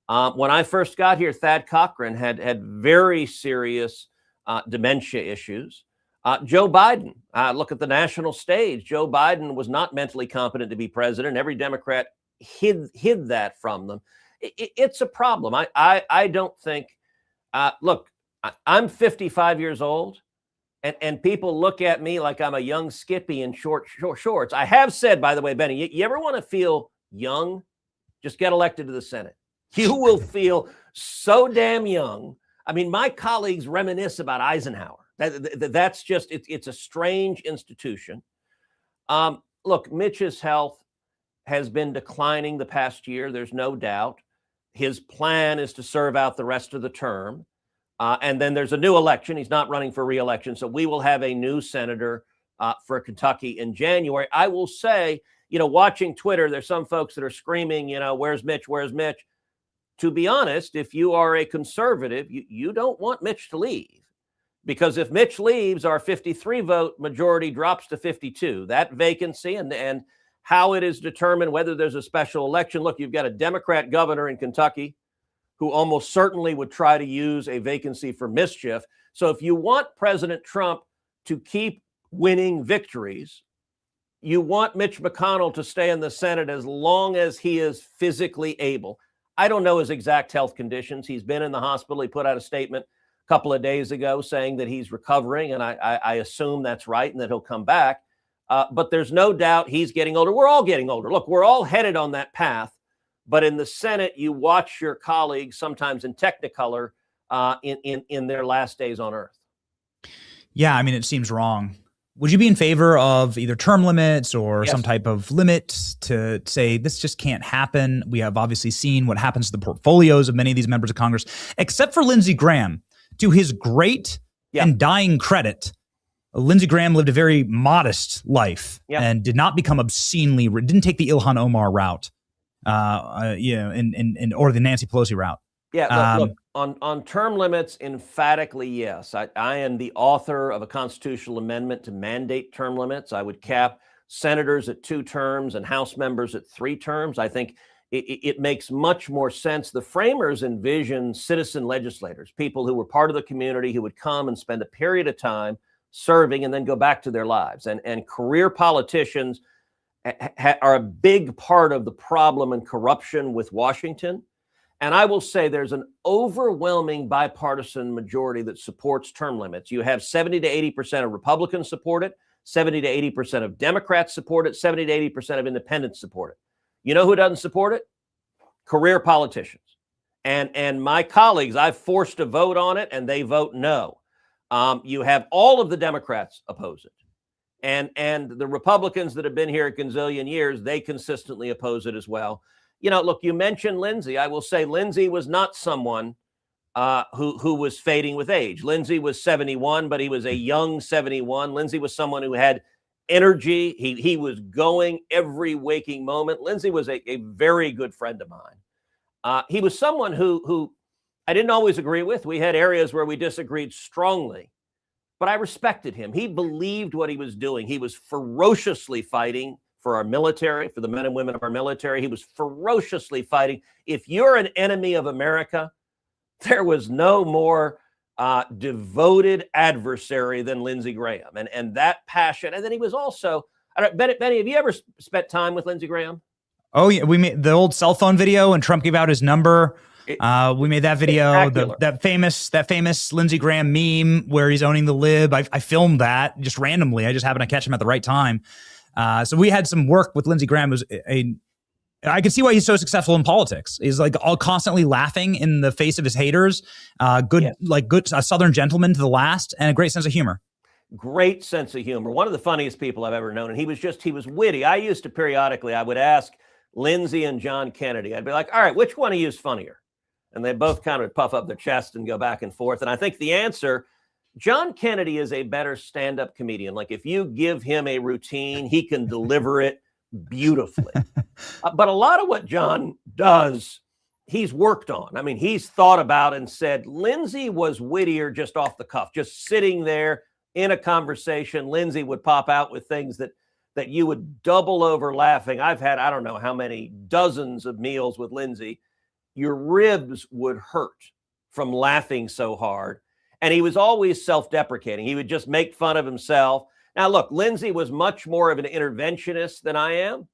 G: When I first got here, Thad Cochran had very serious dementia issues. Joe Biden, look at the national stage. Joe Biden was not mentally competent to be president. Every Democrat hid that from them. It's a problem. I don't think, look, I'm 55 years old and people look at me like I'm a young Skippy in short shorts. I have said, by the way, Benny, you ever want to feel young? Just get elected to the Senate. You will feel so damn young. I mean, my colleagues reminisce about Eisenhower. That's just, it's a strange institution. Look, Mitch's health has been declining the past year. There's no doubt. His plan is to serve out the rest of the term. And then there's a new election. He's not running for re-election. So we will have a new senator for Kentucky in January. I will say, you know, watching Twitter, there's some folks that are screaming, you know, where's Mitch? Where's Mitch? To be honest, if you are a conservative, you don't want Mitch to leave. Because if Mitch leaves, our 53 vote majority drops to 52. That vacancy and how it is determined whether there's a special election. Look, you've got a Democrat governor in Kentucky who almost certainly would try to use a vacancy for mischief. So if you want President Trump to keep winning victories, you want Mitch McConnell to stay in the Senate as long as he is physically able. I don't know his exact health conditions. He's been in the hospital. He put out a statement a couple of days ago saying that he's recovering, and I assume that's right and that he'll come back. But there's no doubt he's getting older. We're all getting older. Look, we're all headed on that path. But in the Senate, you watch your colleagues, sometimes in Technicolor, in their last days on Earth.
D: Yeah, I mean, it seems wrong. Would you be in favor of either term limits or some type of limit to say this just can't happen? We have obviously seen what happens to the portfolios of many of these members of Congress, except for Lindsey Graham. To his great and dying credit, Lindsey Graham lived a very modest life and did not become obscenely, didn't take the Ilhan Omar route, or the Nancy Pelosi route.
G: Yeah, look, on term limits, emphatically yes. I am the author of a constitutional amendment to mandate term limits. I would cap senators at 2 terms and House members at 3 terms. I think it makes much more sense. The framers envisioned citizen legislators, people who were part of the community who would come and spend a period of time serving and then go back to their lives. And career politicians are a big part of the problem and corruption with Washington. And I will say there's an overwhelming bipartisan majority that supports term limits. You have 70 to 80% of Republicans support it, 70 to 80% of Democrats support it, 70 to 80% of independents support it. You know who doesn't support it? Career politicians. And my colleagues, I've forced a vote on it, and they vote no. You have all of the Democrats oppose it. And the Republicans that have been here a gazillion years, they consistently oppose it as well. You know, look, you mentioned Lindsey. I will say Lindsey was not someone who was fading with age. Lindsey was 71, but he was a young 71. Lindsey was someone who had energy. He was going every waking moment. Lindsey was a very good friend of mine. He was someone who I didn't always agree with. We had areas where we disagreed strongly, but I respected him. He believed what he was doing. He was ferociously fighting for our military, for the men and women of our military. He was ferociously fighting. If you're an enemy of America, there was no more devoted adversary than Lindsey Graham, and that passion. And then he was also, Benny, have you ever spent time with Lindsey Graham?
D: Oh yeah, we made the old cell phone video, and Trump gave out his number. We made that video, that famous Lindsey Graham meme where he's owning the lib. I filmed that just randomly. I just happened to catch him at the right time. So we had some work with Lindsey Graham. I can see why he's so successful in politics. He's like all constantly laughing in the face of his haters. Good Southern gentleman to the last, and a great sense of humor.
G: Great sense of humor. One of the funniest people I've ever known. And he was witty. I used to periodically, I would ask Lindsey and John Kennedy, I'd be like, all right, which one of you is funnier? And they both kind of puff up their chest and go back and forth. And I think the answer, John Kennedy is a better stand-up comedian. Like if you give him a routine, he can deliver it beautifully. But a lot of what John does, he's worked on. I mean, he's thought about and said, Lindsey was wittier just off the cuff, just sitting there in a conversation. Lindsey would pop out with things that you would double over laughing. I've had, I don't know how many dozens of meals with Lindsey. Your ribs would hurt from laughing so hard. And he was always self-deprecating. He would just make fun of himself. Now, look, Lindsey was much more of an interventionist than I am.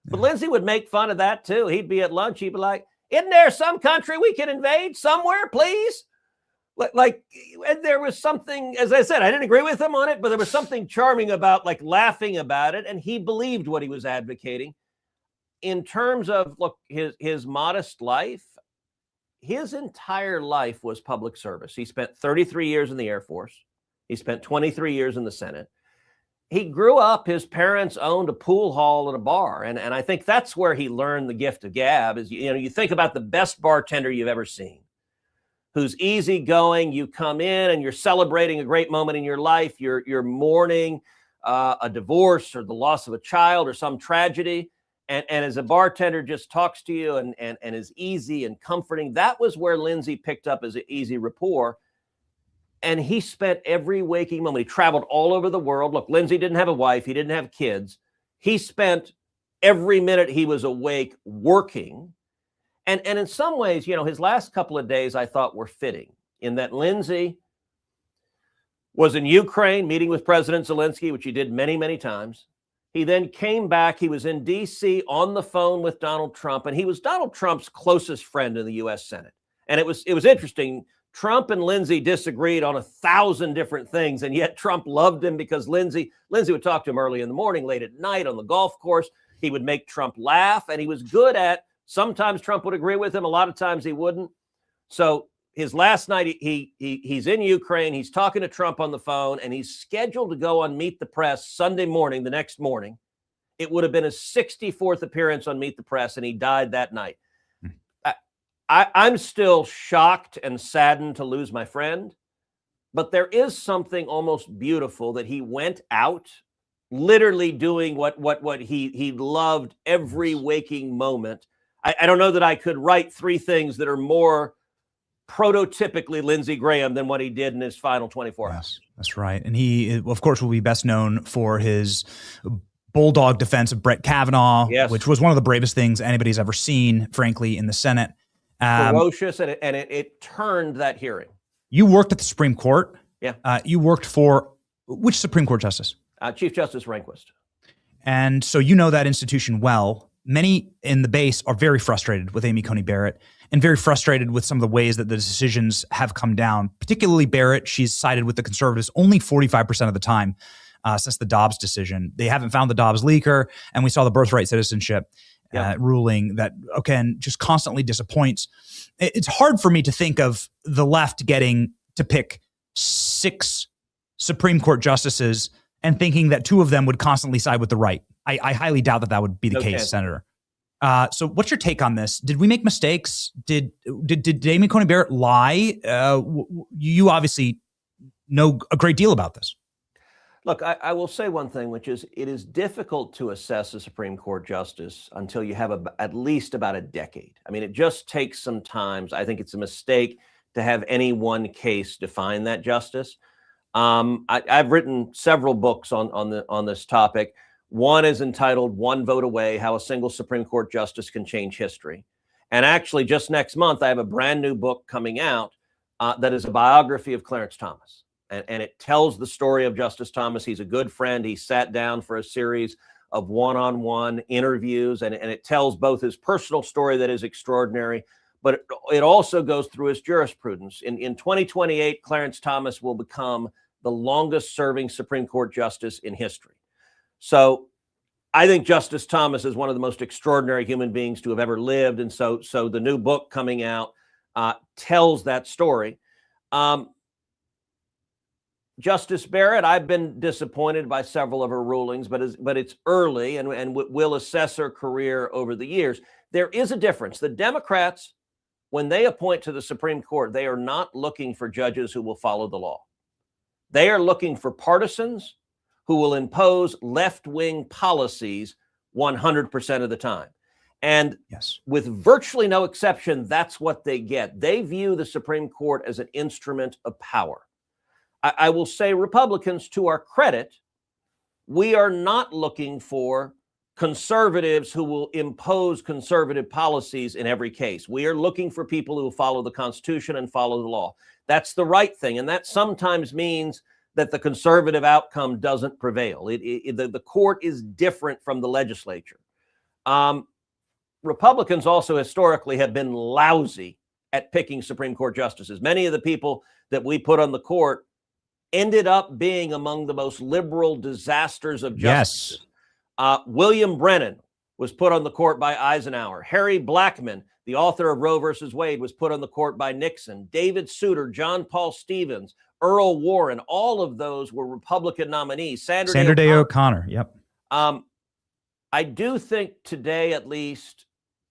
G: But Lindsey would make fun of that, too. He'd be at lunch. He'd be like, isn't there some country we can invade somewhere, please? Like, and there was something, as I said, I didn't agree with him on it, but there was something charming about like laughing about it. And he believed what he was advocating. In terms of, look, his modest life, his entire life was public service. He spent 33 years in the Air Force. He spent 23 years in the Senate. He grew up, his parents owned a pool hall and a bar. And I think that's where he learned the gift of gab is, you think about the best bartender you've ever seen, who's easygoing. You come in and you're celebrating a great moment in your life. You're mourning a divorce or the loss of a child or some tragedy. And as a bartender just talks to you and is easy and comforting. That was where Lindsey picked up as an easy rapport. And he spent every waking moment. He traveled all over the world. Look, Lindsey didn't have a wife. He didn't have kids. He spent every minute he was awake working. And in some ways, his last couple of days I thought were fitting in that Lindsey was in Ukraine meeting with President Zelensky, which he did many, many times. He then came back. He was in D.C. on the phone with Donald Trump, and he was Donald Trump's closest friend in the U.S. Senate. And it was interesting. Trump and Lindsey disagreed on 1,000 different things, and yet Trump loved him because Lindsey would talk to him early in the morning, late at night on the golf course. He would make Trump laugh, and he was good at, sometimes Trump would agree with him, a lot of times he wouldn't. So his last night, he's in Ukraine, he's talking to Trump on the phone, and he's scheduled to go on Meet the Press Sunday morning, the next morning. It would have been his 64th appearance on Meet the Press, and he died that night. I'm still shocked and saddened to lose my friend, but there is something almost beautiful that he went out literally doing what he loved every waking moment. I don't know that I could write 3 things that are more prototypically Lindsey Graham than what he did in his final 24 hours.
D: That's right. And he, of course, will be best known for his bulldog defense of Brett Kavanaugh,
G: Yes.
D: which was one of the bravest things anybody's ever seen, frankly, in the Senate.
G: Ferocious, and it turned that hearing.
D: You worked at the Supreme Court.
G: Yeah.
D: You worked for which Supreme Court justice?
G: Chief Justice Rehnquist.
D: And so you know that institution well. Many in the base are very frustrated with Amy Coney Barrett and very frustrated with some of the ways that the decisions have come down, particularly Barrett. She's sided with the conservatives only 45% of the time since the Dobbs decision. They haven't found the Dobbs leaker, and we saw the birthright citizenship ruling that, again, just constantly disappoints. It's hard for me to think of the left getting to pick 6 Supreme Court justices and thinking that 2 of them would constantly side with the right. I highly doubt that would be the case,
G: chance.
D: Senator. So what's your take on this? Did we make mistakes? Did Amy Coney Barrett lie? You obviously know a great deal about this.
G: Look, I will say one thing, which is it is difficult to assess a Supreme Court justice until you have at least about a decade. I mean, it just takes some time. I think it's a mistake to have any one case define that justice. I've written several books on this topic. One is entitled "One Vote Away: How a Single Supreme Court Justice Can Change History." And actually, just next month, I have a brand new book coming out that is a biography of Clarence Thomas. And it tells the story of Justice Thomas. He's a good friend. He sat down for a series of one-on-one interviews, and it tells both his personal story that is extraordinary, but it also goes through his jurisprudence. In 2028, Clarence Thomas will become the longest-serving Supreme Court justice in history. So I think Justice Thomas is one of the most extraordinary human beings to have ever lived, and so the new book coming out tells that story. Justice Barrett, I've been disappointed by several of her rulings, but it's early, and we'll assess her career over the years. There is a difference. The Democrats, when they appoint to the Supreme Court, they are not looking for judges who will follow the law. They are looking for partisans who will impose left-wing policies 100% of the time. And with virtually no exception, that's what they get. They view the Supreme Court as an instrument of power. I will say, Republicans, to our credit, we are not looking for conservatives who will impose conservative policies in every case. We are looking for people who follow the Constitution and follow the law. That's the right thing. And that sometimes means that the conservative outcome doesn't prevail. The court is different from the legislature. Republicans also historically have been lousy at picking Supreme Court justices. Many of the people that we put on the court ended up being among the most liberal disasters of justice. William Brennan was put on the court by Eisenhower. Harry Blackmun, the author of Roe versus Wade, was put on the court by Nixon. David Souter, John Paul Stevens, Earl Warren, all of those were Republican nominees.
D: Sandra Day O'Connor. Yep.
G: I do think today, at least,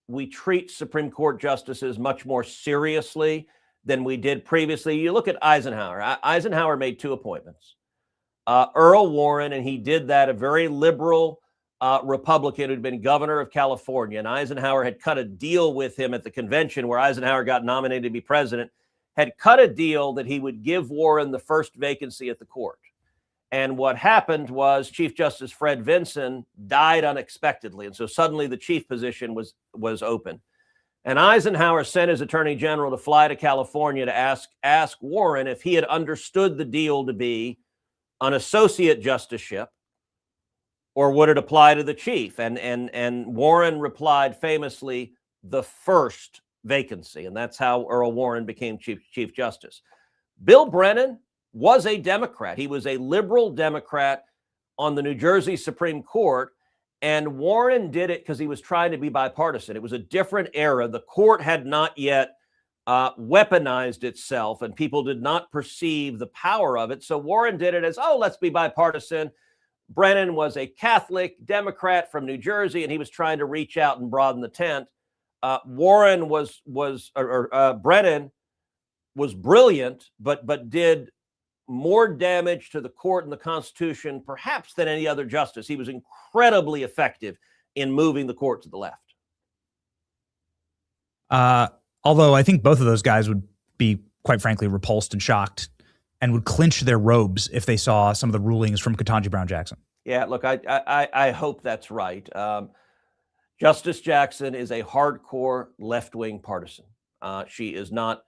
G: we treat Supreme Court justices much more seriously than we did previously. You look at Eisenhower. Eisenhower made 2 appointments. Earl Warren, and he did that, a very liberal Republican who'd been governor of California. And Eisenhower had cut a deal with him at the convention where Eisenhower got nominated to be president, had cut a deal that he would give Warren the first vacancy at the court. And what happened was Chief Justice Fred Vinson died unexpectedly. And so suddenly the chief position was open. And Eisenhower sent his attorney general to fly to California to ask Warren if he had understood the deal to be an associate justiceship or would it apply to the chief. And Warren replied famously, the first vacancy. And that's how Earl Warren became Chief Justice. Bill Brennan was a Democrat. He was a liberal Democrat on the New Jersey Supreme Court. And Warren did it because he was trying to be bipartisan. It was a different era. The court had not yet weaponized itself, and people did not perceive the power of it. So Warren did it as, let's be bipartisan. Brennan was a Catholic Democrat from New Jersey, and he was trying to reach out and broaden the tent. Brennan was brilliant, but did more damage to the court and the Constitution, perhaps, than any other justice. He was incredibly effective in moving the court to the left.
D: Although I think both of those guys would be, quite frankly, repulsed and shocked and would clinch their robes if they saw some of the rulings from Ketanji Brown Jackson.
G: Yeah, look, I hope that's right. Justice Jackson is a hardcore left-wing partisan. She is not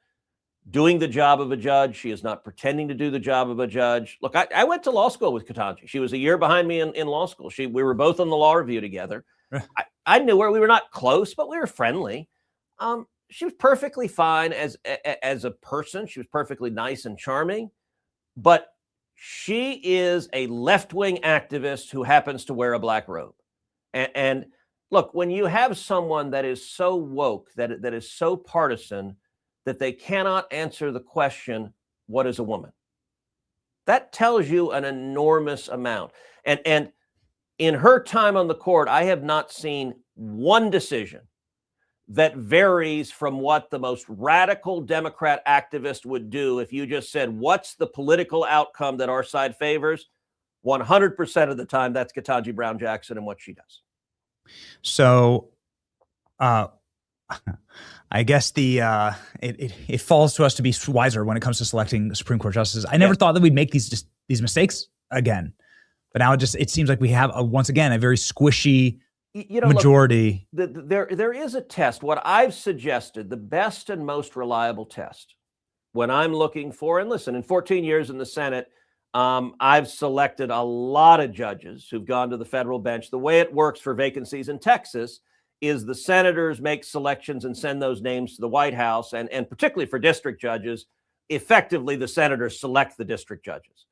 G: doing the job of a judge. She is not pretending to do the job of a judge. Look, I went to law school with Ketanji. She was a year behind me in law school. We were both on the law review together. I knew her. We were not close, but we were friendly. She was perfectly fine as a person. She was perfectly nice and charming, but she is a left-wing activist who happens to wear a black robe. And look, when you have someone that is so woke, that is so partisan, that they cannot answer the question, what is a woman? That tells you an enormous amount. And in her time on the court, I have not seen one decision that varies from what the most radical Democrat activist would do if you just said, what's the political outcome that our side favors? 100% of the time, that's Ketanji Brown Jackson and what she does.
D: So I guess it falls to us to be wiser when it comes to selecting Supreme Court justices. I never thought that we'd make these mistakes again, but now it seems like we have once again a very squishy majority.
G: Look, there is a test. What I've suggested, the best and most reliable test, when I'm looking for, and listen, in 14 years in the Senate, I've selected a lot of judges who've gone to the federal bench. The way it works for vacancies in Texas is the senators make selections and send those names to the White House, and particularly for district judges, effectively the senators select the district judges.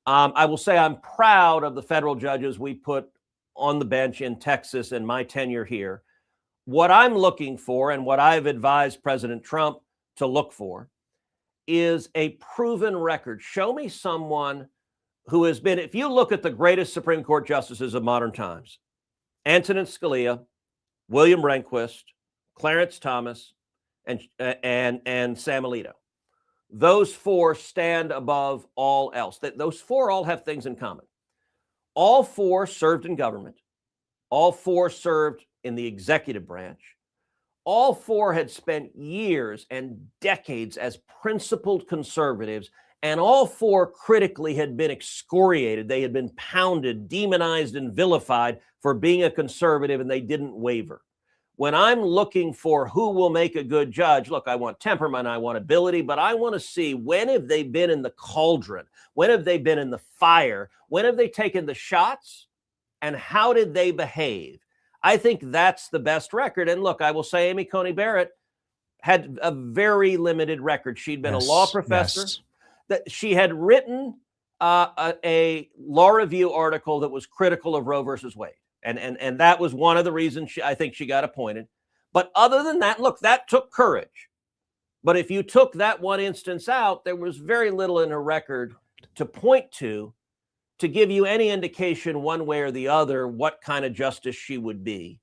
G: I will say I'm proud of the federal judges we put on the bench in Texas in my tenure here. What I'm looking for, and what I've advised President Trump to look for, is a proven record. Show me someone who has been, if you look at the greatest Supreme Court justices of modern times, Antonin Scalia, William Rehnquist, Clarence Thomas, and Sam Alito. Those four stand above all else. Those four all have things in common. All four served in government. All four served in the executive branch. All four had spent years and decades as principled conservatives, and all four critically had been excoriated. They had been pounded, demonized, and vilified for being a conservative, and they didn't waver. When I'm looking for who will make a good judge, look, I want temperament, I want ability, but I want to see, when have they been in the cauldron? When have they been in the fire? When have they taken the shots? And how did they behave? I think that's the best record. And look, I will say Amy Coney Barrett had a very limited record. She'd been a law professor. That she had written a law review article that was critical of Roe versus Wade. And that was one of the reasons I think she got appointed. But other than that, look, that took courage. But if you took that one instance out, there was very little in her record to point to give you any indication one way or the other what kind of justice she would be.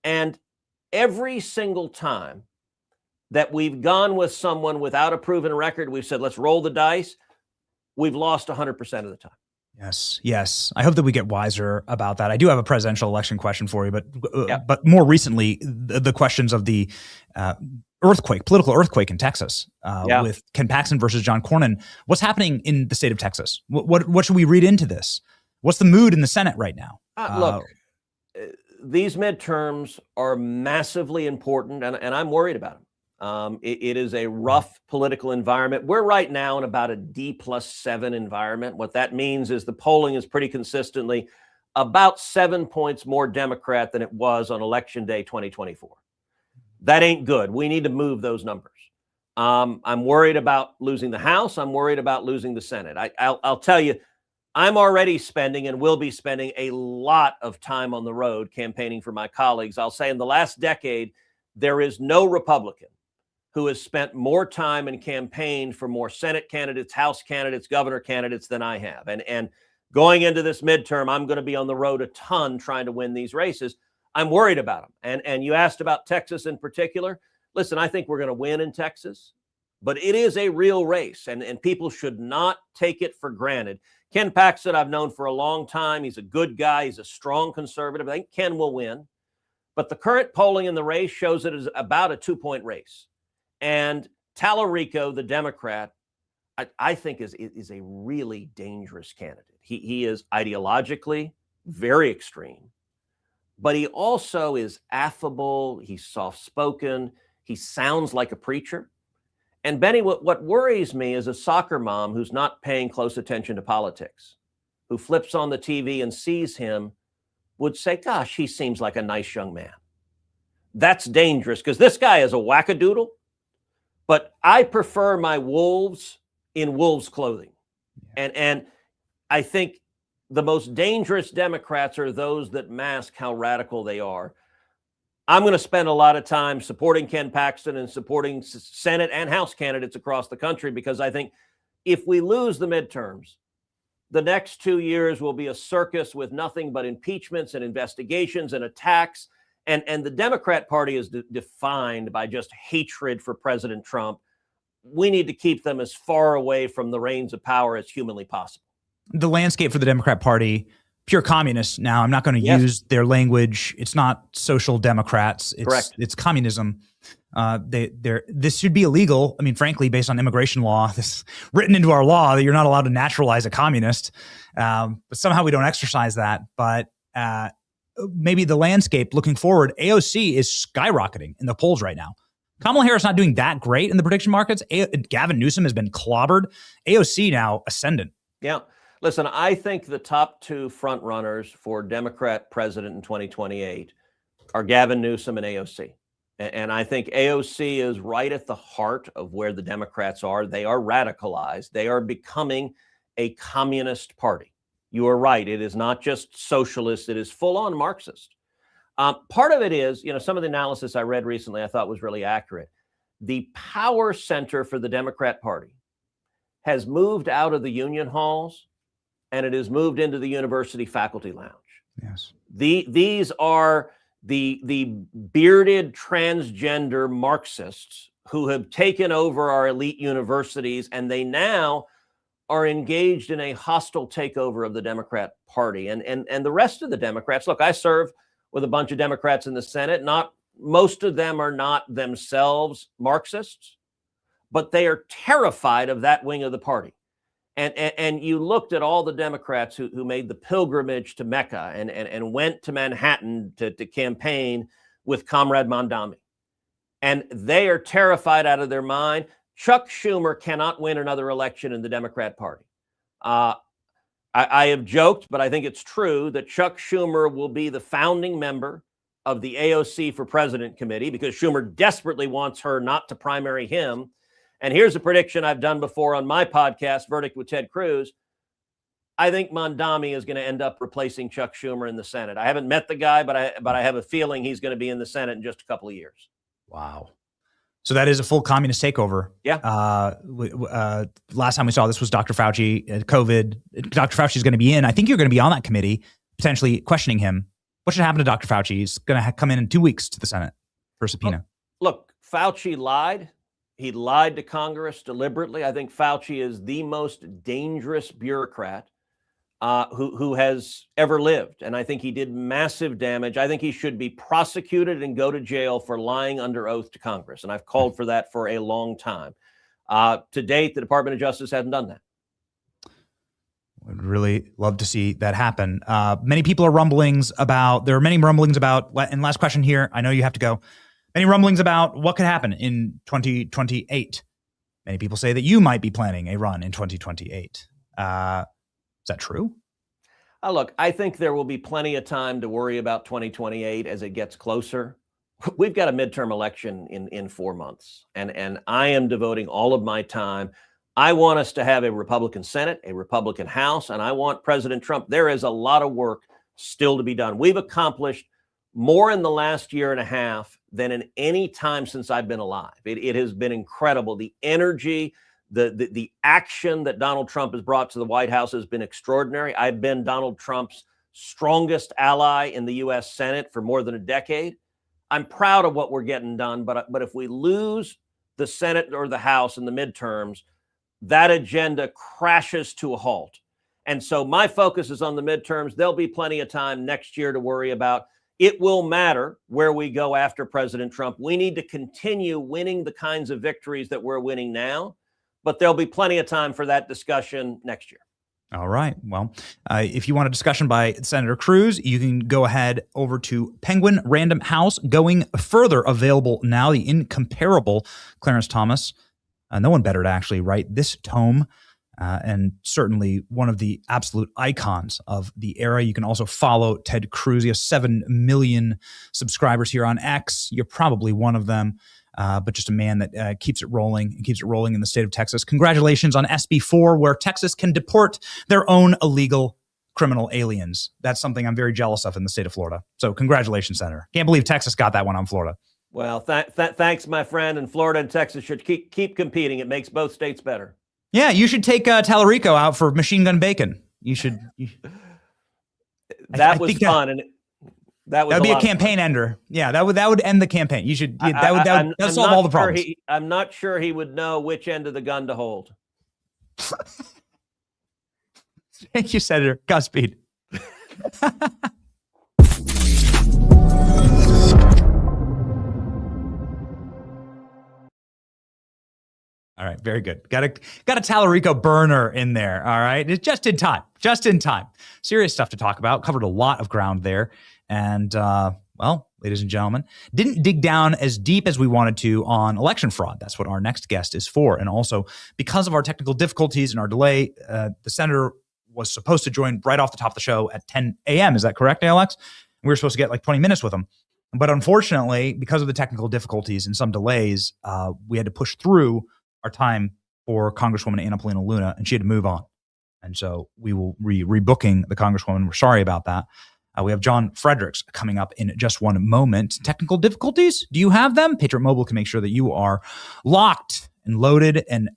G: And every single time that we've gone with someone without a proven record, we've said, let's roll the dice. We've lost 100% of the time.
D: Yes. I hope that we get wiser about that. I do have a presidential election question for you, but more recently, the questions of the political earthquake in Texas with Ken Paxton versus John Cornyn. What's happening in the state of Texas? What should we read into this? What's the mood in the Senate right now?
G: Look, these midterms are massively important, and I'm worried about them. It is a rough political environment. We're right now in about a D+7 environment. What that means is the polling is pretty consistently about 7 points more Democrat than it was on Election Day 2024. That ain't good. We need to move those numbers. I'm worried about losing the House. I'm worried about losing the Senate. I'll tell you, I'm already spending and will be spending a lot of time on the road campaigning for my colleagues. I'll say in the last decade, there is no Republican who has spent more time and campaigned for more Senate candidates, House candidates, governor candidates than I have. And going into this midterm, I'm going to be on the road a ton trying to win these races. I'm worried about them. And you asked about Texas in particular. Listen, I think we're going to win in Texas, but it is a real race, and people should not take it for granted. Ken Paxton, I've known for a long time. He's a good guy. He's a strong conservative. I think Ken will win. But the current polling in the race shows it is about a 2-point race. And Tallarico, the Democrat, I think is a really dangerous candidate. He is ideologically very extreme, but he also is affable. He's soft-spoken. He sounds like a preacher. And Benny, what worries me is a soccer mom who's not paying close attention to politics, who flips on the TV and sees him, would say, gosh, he seems like a nice young man. That's dangerous because this guy is a wackadoodle, but I prefer my wolves in wolves' clothing. And I think the most dangerous Democrats are those that mask how radical they are. I'm going to spend a lot of time supporting Ken Paxton and supporting Senate and House candidates across the country because I think if we lose the midterms, the next 2 years will be a circus with nothing but impeachments and investigations and attacks. And the Democrat Party is defined by just hatred for President Trump. We need to keep them as far away from the reins of power as humanly possible.
D: The landscape for the Democrat Party, pure communists now. I'm not going to use their language. It's not social democrats. It's communism. This should be illegal. I mean, frankly, based on immigration law, this written into our law that you're not allowed to naturalize a communist. But somehow we don't exercise that. But maybe the landscape looking forward, AOC is skyrocketing in the polls right now. Kamala Harris not doing that great in the prediction markets. Gavin Newsom has been clobbered. AOC now ascendant.
G: Yeah. Listen, I think the top two front runners for Democrat president in 2028 are Gavin Newsom and AOC. And I think AOC is right at the heart of where the Democrats are. They are radicalized. They are becoming a communist party. You are right. It is not just socialist. It is full-on Marxist. Part of it is, some of the analysis I read recently I thought was really accurate. The power center for the Democrat Party has moved out of the union halls and it has moved into the university faculty lounge.
D: Yes.
G: These are the bearded transgender Marxists who have taken over our elite universities, and they now are engaged in a hostile takeover of the Democrat Party. And the rest of the Democrats, look, I serve with a bunch of Democrats in the Senate. Most of them are not themselves Marxists, but they are terrified of that wing of the party. And you looked at all the Democrats who made the pilgrimage to Mecca and went to Manhattan to campaign with Comrade Mondami. And they are terrified out of their mind. Chuck Schumer cannot win another election in the Democrat Party. I have joked, but I think it's true that Chuck Schumer will be the founding member of the AOC for President Committee because Schumer desperately wants her not to primary him. And here's a prediction I've done before on my podcast, Verdict with Ted Cruz. I think Mondami is going to end up replacing Chuck Schumer in the Senate. I haven't met the guy, but I have a feeling he's going to be in the Senate in just a couple of years.
D: Wow. So that is a full communist takeover.
G: Yeah.
D: Last time we saw this was Dr. Fauci, COVID. Dr. Fauci is going to be in. I think you're going to be on that committee, potentially questioning him. What should happen to Dr. Fauci? He's going to come in 2 weeks to the Senate for a subpoena.
G: Look, Fauci lied. He lied to Congress deliberately. I think Fauci is the most dangerous bureaucrat who has ever lived. And I think he did massive damage. I think he should be prosecuted and go to jail for lying under oath to Congress. And I've called for that for a long time. To date, the Department of Justice hasn't done that.
D: Would really love to see that happen. Many people are rumblings about, there are many rumblings about, and last question here, I know you have to go. Many rumblings about what could happen in 2028. Many people say that you might be planning a run in 2028. Is that true?
G: Look, I think there will be plenty of time to worry about 2028 as it gets closer. We've got a midterm election in 4 months, and I am devoting all of my time. I want us to have a Republican Senate, a Republican House, and I want President Trump. There is a lot of work still to be done. We've accomplished more in the last year and a half than in any time since I've been alive. It has been incredible. The energy, the action that Donald Trump has brought to the White House has been extraordinary. I've been Donald Trump's strongest ally in the U.S. Senate for more than a decade. I'm proud of what we're getting done, but if we lose the Senate or the House in the midterms, that agenda crashes to a halt. And so my focus is on the midterms. There'll be plenty of time next year to worry about. It will matter where we go after President Trump. We need to continue winning the kinds of victories that we're winning now, but there'll be plenty of time for that discussion next year.
D: All right. Well, if you want a discussion by Senator Cruz, you can go ahead over to Penguin Random House. Going further, available now, the incomparable Clarence Thomas. No one better to actually write this tome, and certainly one of the absolute icons of the era. You can also follow Ted Cruz. He has 7 million subscribers here on X. You're probably one of them. But just a man that keeps it rolling and keeps it rolling in the state of Texas. Congratulations on SB4, where Texas can deport their own illegal criminal aliens. That's something I'm very jealous of in the state of Florida. So congratulations, Senator. Can't believe Texas got that one on Florida.
G: Well, thanks, my friend. And Florida and Texas should keep competing. It makes both states better.
D: Yeah, you should take Tallarico out for machine gun bacon. You should.
G: That was fun. And that would be
D: a campaign ender. Yeah, that would end the campaign. You should. That would solve all the problems.
G: I'm not sure he would know which end of the gun to hold.
D: Thank you, Senator. Godspeed. All right, very good. Got a Tallarico burner in there. All right, it's just in time. Just in time. Serious stuff to talk about. Covered a lot of ground there. And, well, ladies and gentlemen, didn't dig down as deep as we wanted to on election fraud. That's what our next guest is for. And also, because of our technical difficulties and our delay, the senator was supposed to join right off the top of the show at 10 a.m. Is that correct, Alex? We were supposed to get like 20 minutes with him. But unfortunately, because of the technical difficulties and some delays, we had to push through our time for Congresswoman Anna Paulina Luna, and she had to move on. And so we will be rebooking the Congresswoman. We're sorry about that. We have John Fredericks coming up in just one moment. Technical difficulties? Do you have them? Patriot Mobile can make sure that you are locked and loaded and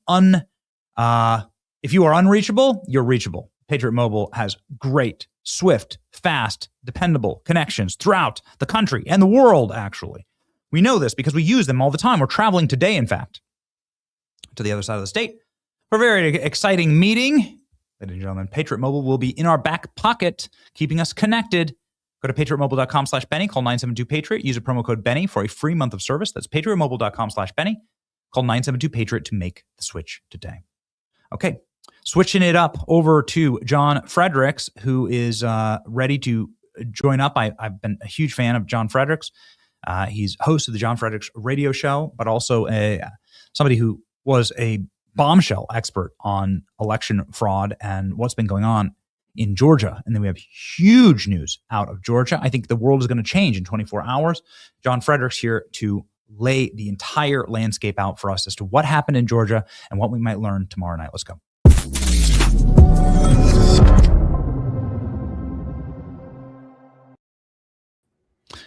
D: if you are unreachable, you're reachable. Patriot Mobile has great, swift, fast, dependable connections throughout the country and the world, actually. We know this because we use them all the time. We're traveling today, in fact, to the other side of the state for a very exciting meeting. Ladies and gentlemen, Patriot Mobile will be in our back pocket, keeping us connected. Go to patriotmobile.com/Benny, call 972-PATRIOT, use a promo code Benny for a free month of service. That's patriotmobile.com/Benny, call 972-PATRIOT to make the switch today. Okay, switching it up over to John Fredericks, who is ready to join up. I've been a huge fan of John Fredericks. He's host of the John Fredericks radio show, but also somebody who was a bombshell expert on election fraud and what's been going on in Georgia. And then we have huge news out of Georgia. I think the world is going to change in 24 hours. John Fredericks here to lay the entire landscape out for us as to what happened in Georgia and what we might learn tomorrow night. Let's go.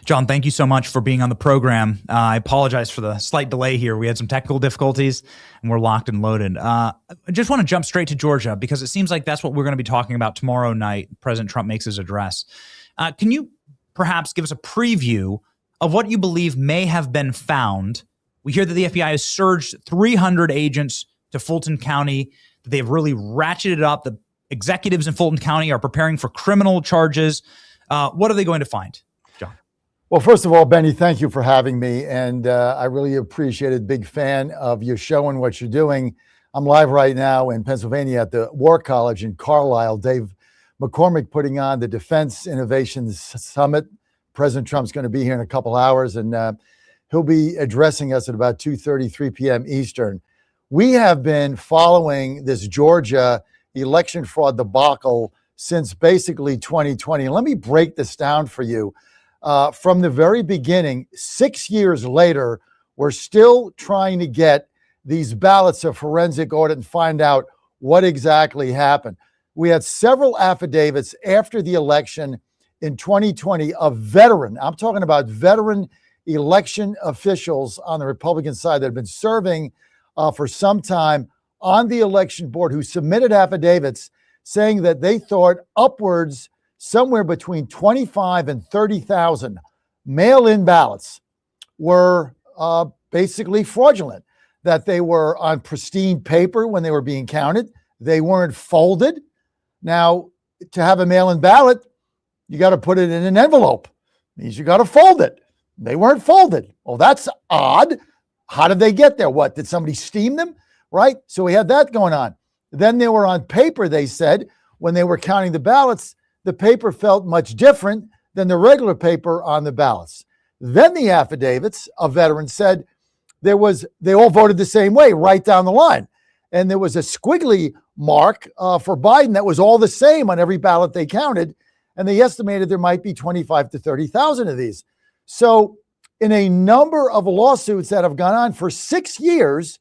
D: John, thank you so much for being on the program. I apologize for the slight delay here. We had some technical difficulties and we're locked and loaded. I just want to jump straight to Georgia because it seems like that's what we're going to be talking about tomorrow night. President Trump makes his address. Can you perhaps give us a preview of what you believe may have been found? We hear that the FBI has surged 300 agents to Fulton County, that they've really ratcheted up. The executives in Fulton County are preparing for criminal charges. What are they going to find?
H: Well, first of all, Benny, thank you for having me. And I really appreciate it. Big fan of your show and what you're doing. I'm live right now in Pennsylvania at the War College in Carlisle. Dave McCormick putting on the Defense Innovations Summit. President Trump's going to be here in a couple hours, and he'll be addressing us at about 2:30, 3 p.m. Eastern. We have been following this Georgia election fraud debacle since basically 2020. And let me break this down for you. From the very beginning, 6 years later, we're still trying to get these ballots of forensic audit and find out what exactly happened. We had several affidavits after the election in 2020 of veteran, I'm talking about veteran election officials on the Republican side that have been serving for some time on the election board who submitted affidavits saying that they thought upwards somewhere between 25 and 30,000 mail-in ballots were basically fraudulent, that they were on pristine paper when they were being counted. They weren't folded. Now, to have a mail-in ballot, you got to put it in an envelope. It means you got to fold it. They weren't folded. Well, that's odd. How did they get there? What, did somebody steam them? Right? So we had that going on. Then they were on paper, they said, when they were counting the ballots, the paper felt much different than the regular paper on the ballots. Then the affidavits of veterans said they all voted the same way right down the line. And there was a squiggly mark for Biden that was all the same on every ballot they counted. And they estimated there might be 25 to 30,000 of these. So in a number of lawsuits that have gone on for 6 years,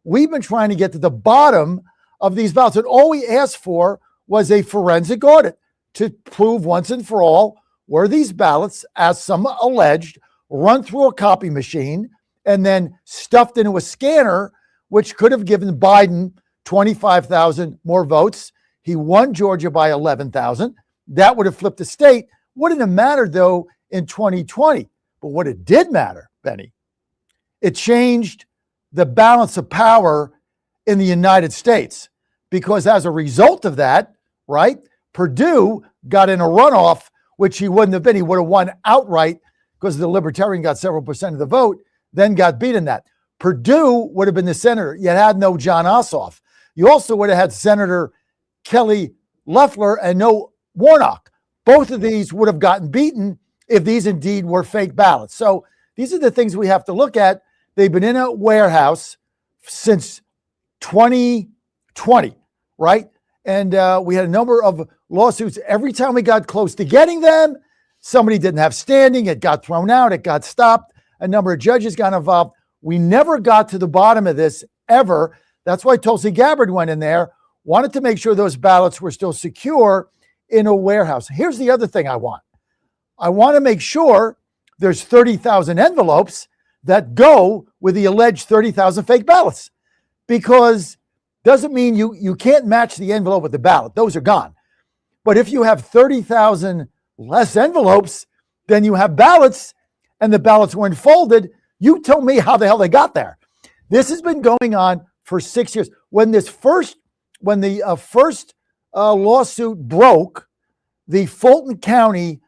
H: we've been trying to get to the bottom of these ballots. And all we asked for was a forensic audit to prove once and for all, were these ballots, as some alleged, run through a copy machine and then stuffed into a scanner, which could have given Biden 25,000 more votes. He won Georgia by 11,000. That would have flipped the state. Wouldn't have mattered, though, in 2020. But what it did matter, Benny, it changed the balance of power in the United States. Because as a result of that, right, Perdue got in a runoff, which he wouldn't have been. He would have won outright because the Libertarian got several percent of the vote, then got beat in that. Perdue would have been the senator. You had no John Ossoff. You also would have had Senator Kelly Loeffler and no Warnock. Both of these would have gotten beaten if these indeed were fake ballots. So these are the things we have to look at. They've been in a warehouse since 2020, right? And we had a number of lawsuits. Every time we got close to getting them, somebody didn't have standing. It got thrown out. It got stopped. A number of judges got involved. We never got to the bottom of this ever. That's why Tulsi Gabbard went in there, wanted to make sure those ballots were still secure in a warehouse. Here's the other thing I want. I want to make sure there's 30,000 envelopes that go with the alleged 30,000 fake ballots, because doesn't mean you can't match the envelope with the ballot. Those are gone. But if you have 30,000 less envelopes than you have ballots, and the ballots weren't folded, you tell me how the hell they got there. This has been going on for 6 years. When the first lawsuit broke, the Fulton County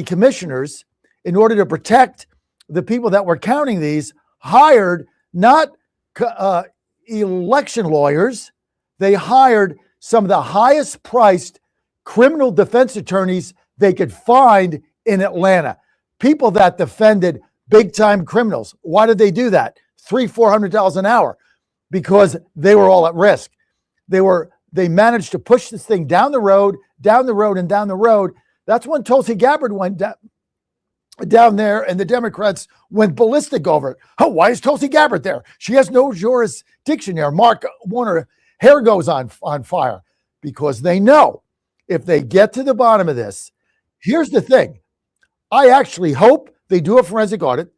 H: commissioners, in order to protect the people that were counting these, hired not election lawyers. They hired some of the highest priced criminal defense attorneys they could find in Atlanta. People that defended big time criminals. Why did they do that? $300-400 an hour, because they were all at risk. They managed to push this thing down the road. That's when Tulsi Gabbard went down there, and the Democrats went ballistic over it. Oh, why is Tulsi Gabbard there? She has no jurisdiction there. Mark Warner, hair goes on fire, because they know if they get to the bottom of this. Here's the thing. I actually hope they do a forensic audit,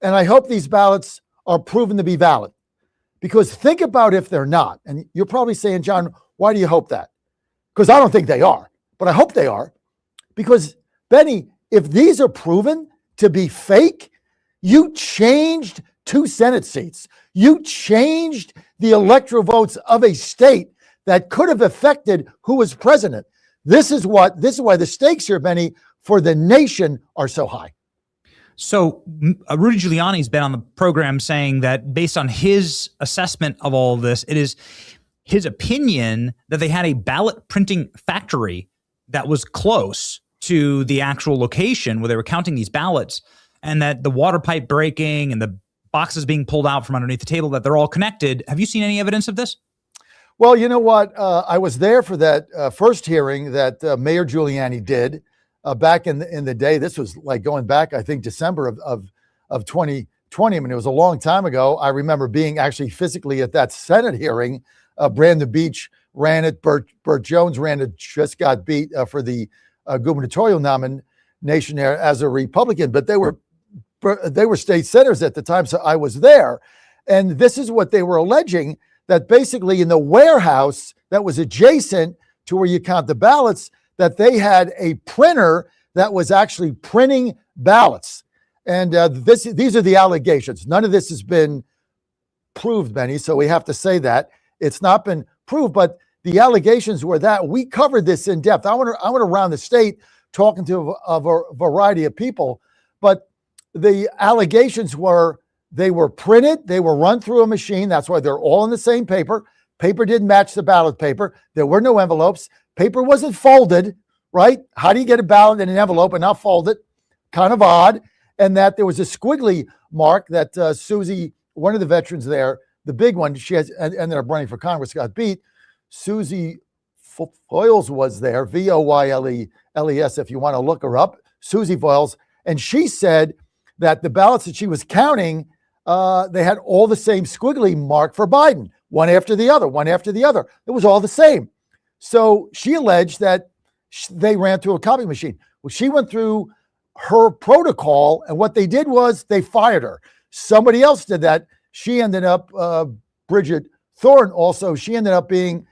H: and I hope these ballots are proven to be valid. Because think about if they're not. And you're probably saying, John, why do you hope that? Because I don't think they are, but I hope they are. Because, Benny, if these are proven to be fake, you changed 2 Senate seats. You changed the electoral votes of a state that could have affected who was president. This is why the stakes here, Benny, for the nation are so high.
D: So Rudy Giuliani's been on the program saying that based on his assessment of all of this, it is his opinion that they had a ballot printing factory that was close to the actual location where they were counting these ballots, and that the water pipe breaking and the boxes being pulled out from underneath the table, that they're all connected. Have you seen any evidence of this?
H: Well, you know what? I was there for that first hearing that Mayor Giuliani did back in the day. This was like going back, I think, December of 2020. I mean, it was a long time ago. I remember being actually physically at that Senate hearing. Brandon Beach ran it. Burt Jones ran it. Just got beat for the gubernatorial nomination there as a Republican. But they were state senators at the time, so I was there. And this is what they were alleging, that basically in the warehouse that was adjacent to where you count the ballots, that they had a printer that was actually printing ballots. And these are the allegations. None of this has been proved, Benny, so we have to say that. It's not been proved, but the allegations were that. We covered this in depth. I went around the state talking to a variety of people, but the allegations were they were printed, they were run through a machine. That's why they're all on the same paper. Paper didn't match the ballot paper. There were no envelopes. Paper wasn't folded, right? How do you get a ballot in an envelope and not fold it? Kind of odd. And that there was a squiggly mark that Susie, one of the veterans there, the big one, she has ended up running for Congress, got beat. Susie Voiles was there, Voiles, if you want to look her up, Susie Voiles. And she said that the ballots that she was counting, they had all the same squiggly mark for Biden, one after the other, one after the other. It was all the same. So she alleged that they ran through a copy machine. Well, she went through her protocol, and what they did was they fired her. Somebody else did that. She ended up, Bridget Thorne also, she ended up being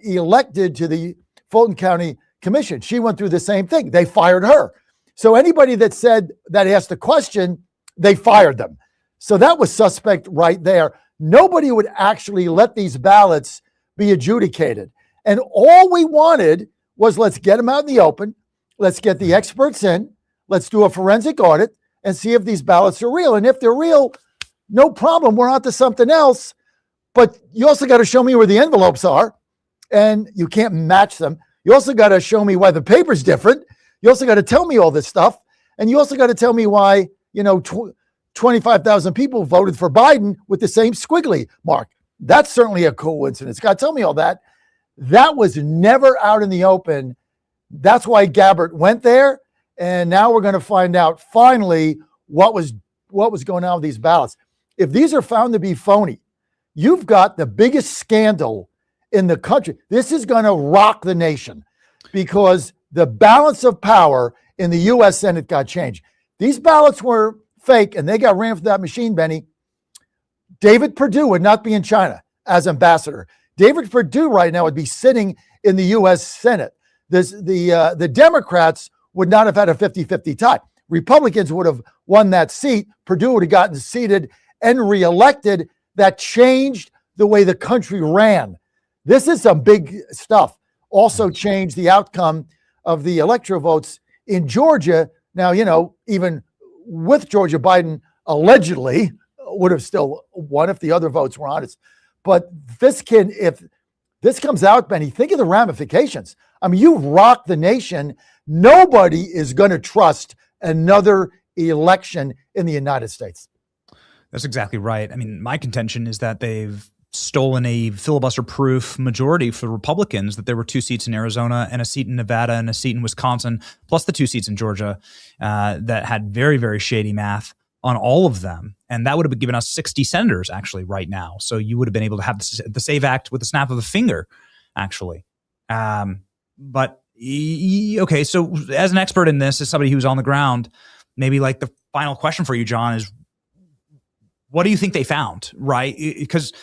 H: elected to the Fulton County Commission. She went through the same thing. They fired her. So anybody that said that asked a question, they fired them. So that was suspect right there. Nobody would actually let these ballots be adjudicated. And all we wanted was, let's get them out in the open. Let's get the experts in. Let's do a forensic audit and see if these ballots are real. And if they're real, no problem. We're on to something else. But you also got to show me where the envelopes are, and you can't match them. You also got to show me why the paper's different. You also got to tell me all this stuff. And you also got to tell me why, 25,000 people voted for Biden with the same squiggly mark. That's certainly a coincidence. Got to tell me all that. That was never out in the open. That's why Gabbard went there. And now we're going to find out finally what was going on with these ballots. If these are found to be phony, you've got the biggest scandal in the country. This is going to rock the nation because the balance of power in the U.S. Senate got changed. These ballots were fake and they got ran through that machine, Benny. David Perdue would not be in China as ambassador. David Perdue right now would be sitting in the U.S. Senate. The Democrats would not have had a 50-50 tie. Republicans would have won that seat. Perdue would have gotten seated and reelected. That changed the way the country ran. This is some big stuff. Also changed the outcome of the electoral votes in Georgia. Now, even with Georgia, Biden allegedly would have still won if the other votes were honest. But if this comes out, Benny, think of the ramifications. I mean, you rock the nation. Nobody is going to trust another election in the United States.
D: That's exactly right. I mean, my contention is that they've stolen a filibuster-proof majority for Republicans, that there were 2 seats in Arizona and a seat in Nevada and a seat in Wisconsin, plus the 2 seats in Georgia that had very, very shady math on all of them. And that would have given us 60 senators actually right now. So you would have been able to have the SAVE Act with the snap of a finger, actually. Okay, so as an expert in this, as somebody who's on the ground, maybe like the final question for you, John, is what do you think they found, right? Because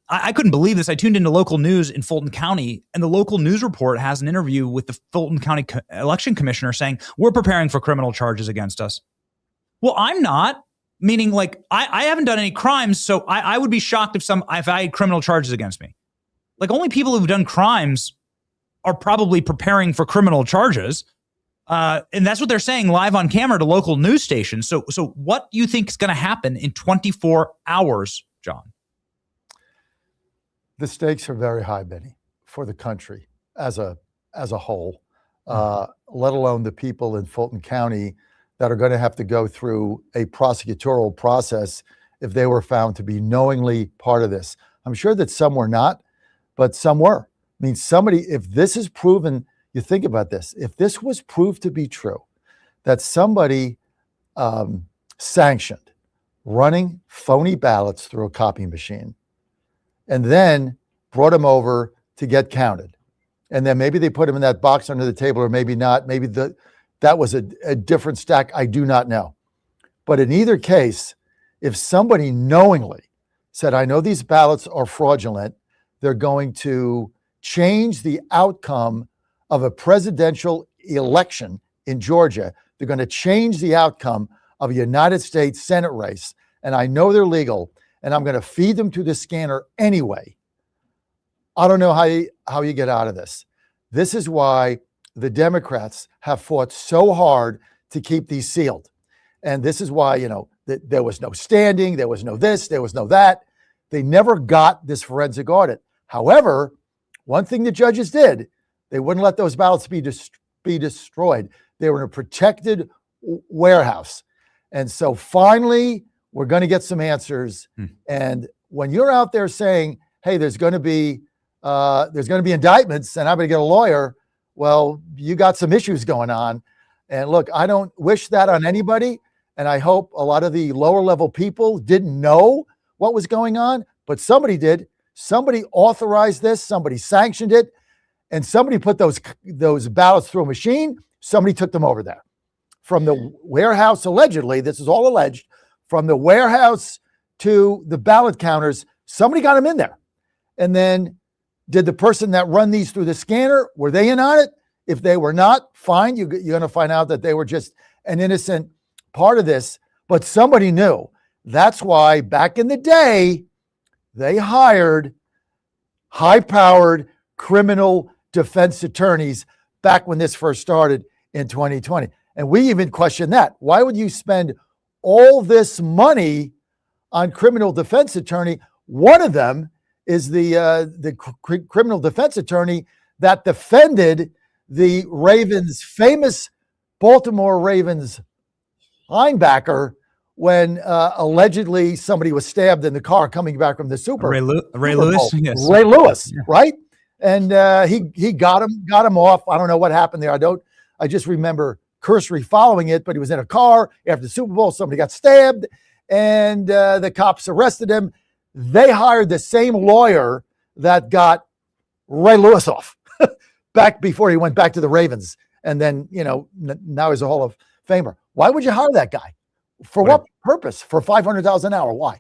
D: I couldn't believe this. I tuned into local news in Fulton County, and the local news report has an interview with the Fulton County election commissioner saying, we're preparing for criminal charges against us. Well, I'm not, meaning like I haven't done any crimes, so I would be shocked if I had criminal charges against me. Like only people who've done crimes are probably preparing for criminal charges. And that's what they're saying live on camera to local news stations. So what do you think is going to happen in 24 hours, John?
H: The stakes are very high, Benny, for the country as a whole, let alone the people in Fulton County that are going to have to go through a prosecutorial process if they were found to be knowingly part of this. I'm sure that some were not, but some were. I mean, if this is proven, you think about this, if this was proved to be true, that somebody sanctioned running phony ballots through a copy machine and then brought them over to get counted. And then maybe they put them in that box under the table, or maybe not. Maybe that was a different stack. I do not know. But in either case, if somebody knowingly said, I know these ballots are fraudulent, they're going to change the outcome of a presidential election in Georgia. They're going to change the outcome of a United States Senate race. And I know they're legal, and I'm going to feed them to the scanner anyway. I don't know how you get out of this. This is why the Democrats have fought so hard to keep these sealed. And this is why, there was no standing, there was no this, there was no that. They never got this forensic audit. However, one thing the judges did, they wouldn't let those ballots be destroyed. They were in a protected warehouse. And so finally, we're going to get some answers. And when you're out there saying, hey, there's going to be indictments and I'm going to get a lawyer, well, you got some issues going on. And look, I don't wish that on anybody. And I hope a lot of the lower level people didn't know what was going on, but somebody did. Somebody authorized this, somebody sanctioned it, and somebody put those ballots through a machine. Somebody took them over there. From the warehouse, allegedly, this is all alleged, from the warehouse to the ballot counters, somebody got them in there. And then did the person that run these through the scanner, were they in on it? If they were not, fine, you're going to find out that they were just an innocent part of this, but somebody knew. That's why back in the day, they hired high-powered criminal defense attorneys back when this first started in 2020. And we even questioned that. Why would you spend all this money on criminal defense attorney? One of them is the criminal defense attorney that defended the Ravens, famous Baltimore Ravens linebacker, when allegedly somebody was stabbed in the car coming back from the Super Bowl.
D: Ray Lewis, yes.
H: Ray Lewis, yeah. Right? And he got him off. I don't know what happened there. I just remember cursory following it, but he was in a car after the Super Bowl. Somebody got stabbed, and the cops arrested him. They hired the same lawyer that got Ray Lewis off back before he went back to the Ravens, and then now he's a Hall of Famer. Why would you hire that guy? For what purpose? For $500,000 an hour? Why?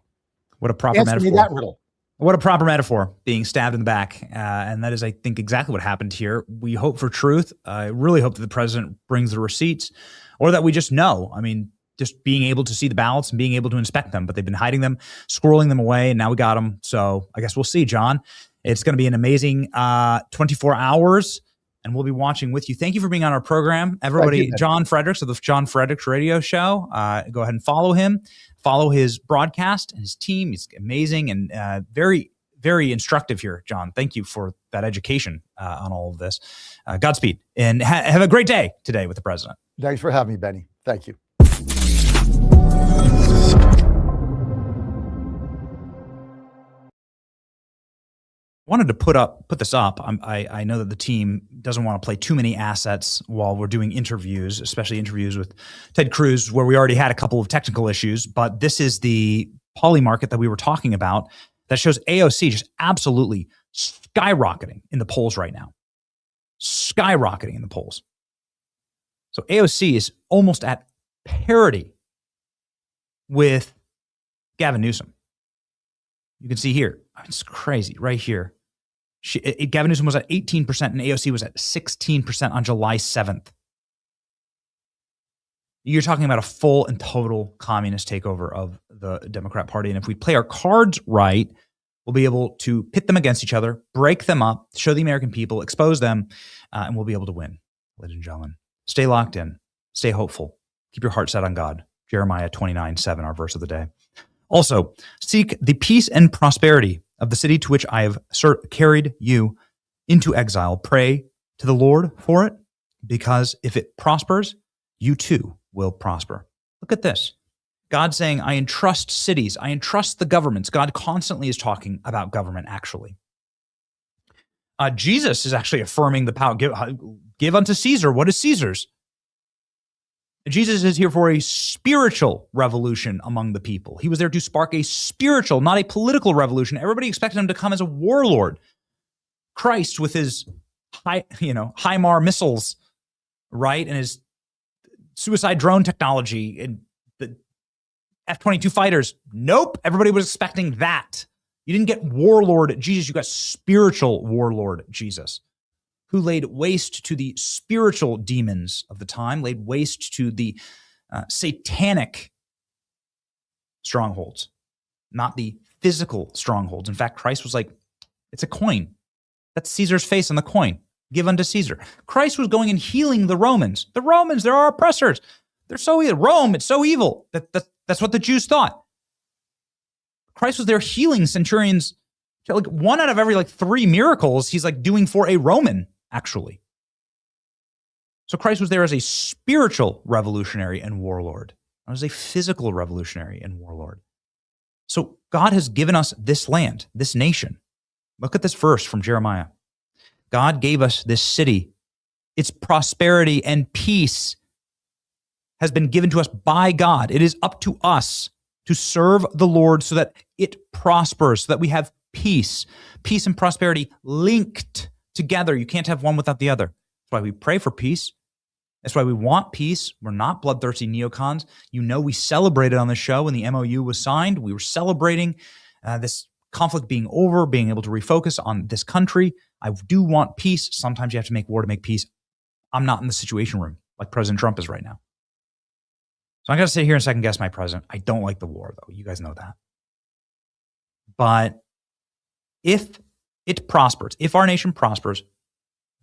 D: What a proper
H: Answer
D: metaphor.
H: me that riddle.
D: What a proper metaphor, being stabbed in the back. And that is, I think, exactly what happened here. We hope for truth. I really hope that the president brings the receipts, or that we just know. I mean, just being able to see the ballots and being able to inspect them. But they've been hiding them, squirreling them away, and now we got them. So I guess we'll see, John. It's going to be an amazing 24 hours. And we'll be watching with you. Thank you for being on our program. Everybody, John Fredericks of the John Fredericks Radio Show. Go ahead and follow him. Follow his broadcast and his team. He's amazing and very, very instructive here, John. Thank you for that education on all of this. Godspeed. And have a great day today with the president.
H: Thanks for having me, Benny. Thank you.
D: Wanted to put this up. I know that the team doesn't want to play too many assets while we're doing interviews, especially interviews with Ted Cruz, where we already had a couple of technical issues. But this is the poly market that we were talking about that shows AOC just absolutely skyrocketing in the polls right now. Skyrocketing in the polls. So AOC is almost at parity with Gavin Newsom. You can see here. It's crazy right here. Gavin Newsom was at 18% and AOC was at 16% on July 7th. You're talking about a full and total communist takeover of the Democrat Party. And if we play our cards right, we'll be able to pit them against each other, break them up, show the American people, expose them, and we'll be able to win. Ladies and gentlemen, stay locked in, stay hopeful, keep your heart set on God. Jeremiah 29:7, our verse of the day. Also, seek the peace and prosperity of the city to which I have carried you into exile. Pray to the Lord for it, because if it prospers, you too will prosper. Look at this. God saying, I entrust cities, I entrust the governments. God constantly is talking about government, actually. Jesus is actually affirming the power. Give unto Caesar what is Caesar's. Jesus is here for a spiritual revolution among the people. He was there to spark a spiritual, not a political revolution. Everybody expected him to come as a warlord. Christ with his HIMAR missiles, right? And his suicide drone technology and the F-22 fighters. Nope. Everybody was expecting that. You didn't get warlord Jesus. You got spiritual warlord Jesus, who laid waste to the spiritual demons of the time, laid waste to the satanic strongholds, not the physical strongholds. In fact, Christ was like, it's a coin. That's Caesar's face on the coin. Give unto Caesar. Christ was going and healing the Romans. The Romans, they're our oppressors. They're so evil. Rome, it's so evil. That's what the Jews thought. Christ was there healing centurions' Like 1 out of every 3 miracles he's doing for a Roman, actually. So Christ was there as a spiritual revolutionary and warlord, not as a physical revolutionary and warlord. So God has given us this land, this nation. Look at this verse from Jeremiah. God gave us this city. Its prosperity and peace has been given to us by God. It is up to us to serve the Lord so that it prospers, so that we have peace. Peace and prosperity linked together. You can't have one without the other. That's why we pray for peace. That's why we want peace. We're not bloodthirsty neocons. We celebrated on the show when the MOU was signed. We were celebrating this conflict being over, being able to refocus on this country. I do want peace. Sometimes you have to make war to make peace. I'm not in the Situation Room like President Trump is right now. So I got to sit here and second guess my president. I don't like the war, though. You guys know that. But if it prospers, if our nation prospers,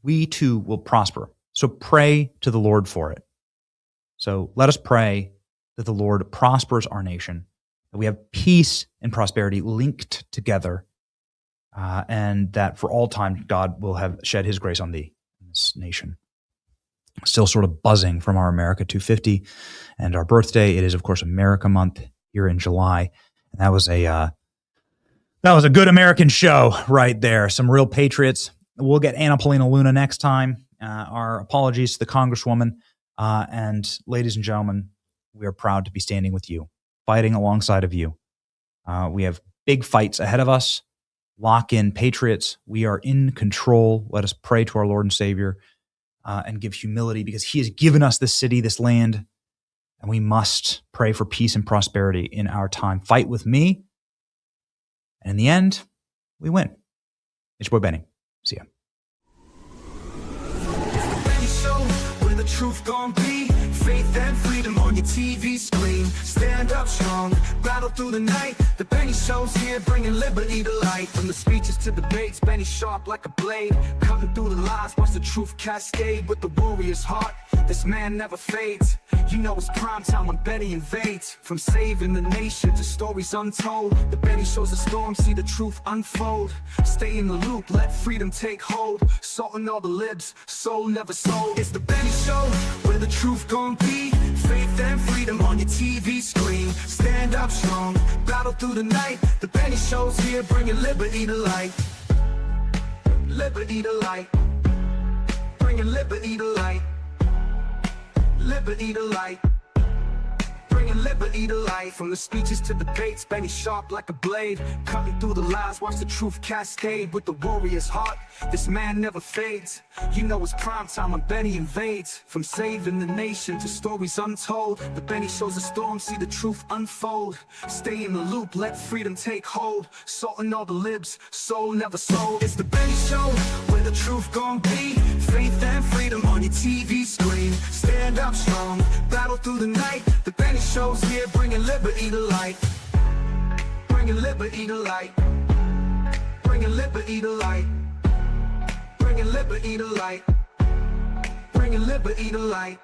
D: we too will prosper. So pray to the Lord for it. So let us pray that the Lord prospers our nation, that we have peace and prosperity linked together, and that for all time God will have shed his grace on thee, this nation. Still sort of buzzing from our America 250 and our birthday. It is, of course, America Month here in July. And that was a good American show right there. Some real patriots. We'll get Anna Paulina Luna next time. Our apologies to the Congresswoman. And ladies and gentlemen, we are proud to be standing with you, fighting alongside of you. We have big fights ahead of us. Lock in, patriots. We are in control. Let us pray to our Lord and Savior and give humility, because he has given us this city, this land, and we must pray for peace and prosperity in our time. Fight with me. And in the end, we win. It's your boy Benny. See ya.
I: Where the truth gon' be, faith and freedom on your TV screen. Stand up strong, battle through the night. The Benny Show's here, bringing liberty to light. From the speeches to debates, Benny sharp like a blade, cutting through the lies, watch the truth cascade. With the warrior's heart, this man never fades. You know it's prime time when Benny invades. From saving the nation to stories untold, the Benny Show's a storm, see the truth unfold. Stay in the loop, let freedom take hold. Salting all the libs, soul never sold. It's the Benny Show, where the truth gon' be, faith and freedom on your TV screen. Stand up strong, battle through the night. The Benny Show's here, bringing liberty to light. Liberty to light. Bringing liberty to light. Liberty to light. Bringing liberty to life. From the speeches to debates, Benny sharp like a blade, cutting through the lies, watch the truth cascade. With the warrior's heart, this man never fades. You know it's prime time when Benny invades. From saving the nation to stories untold, the Benny Show's a storm, see the truth unfold. Stay in the loop, let freedom take hold. Salting all the libs, soul never sold. It's the Benny Show, where the truth gon' be, faith and freedom on your TV screen. Stand up strong, battle through the night. The Benny Show's here, bringing liberty to light. Bringing liberty to light. Bringing liberty to light. Bringing liberty to light. Bringing liberty to light.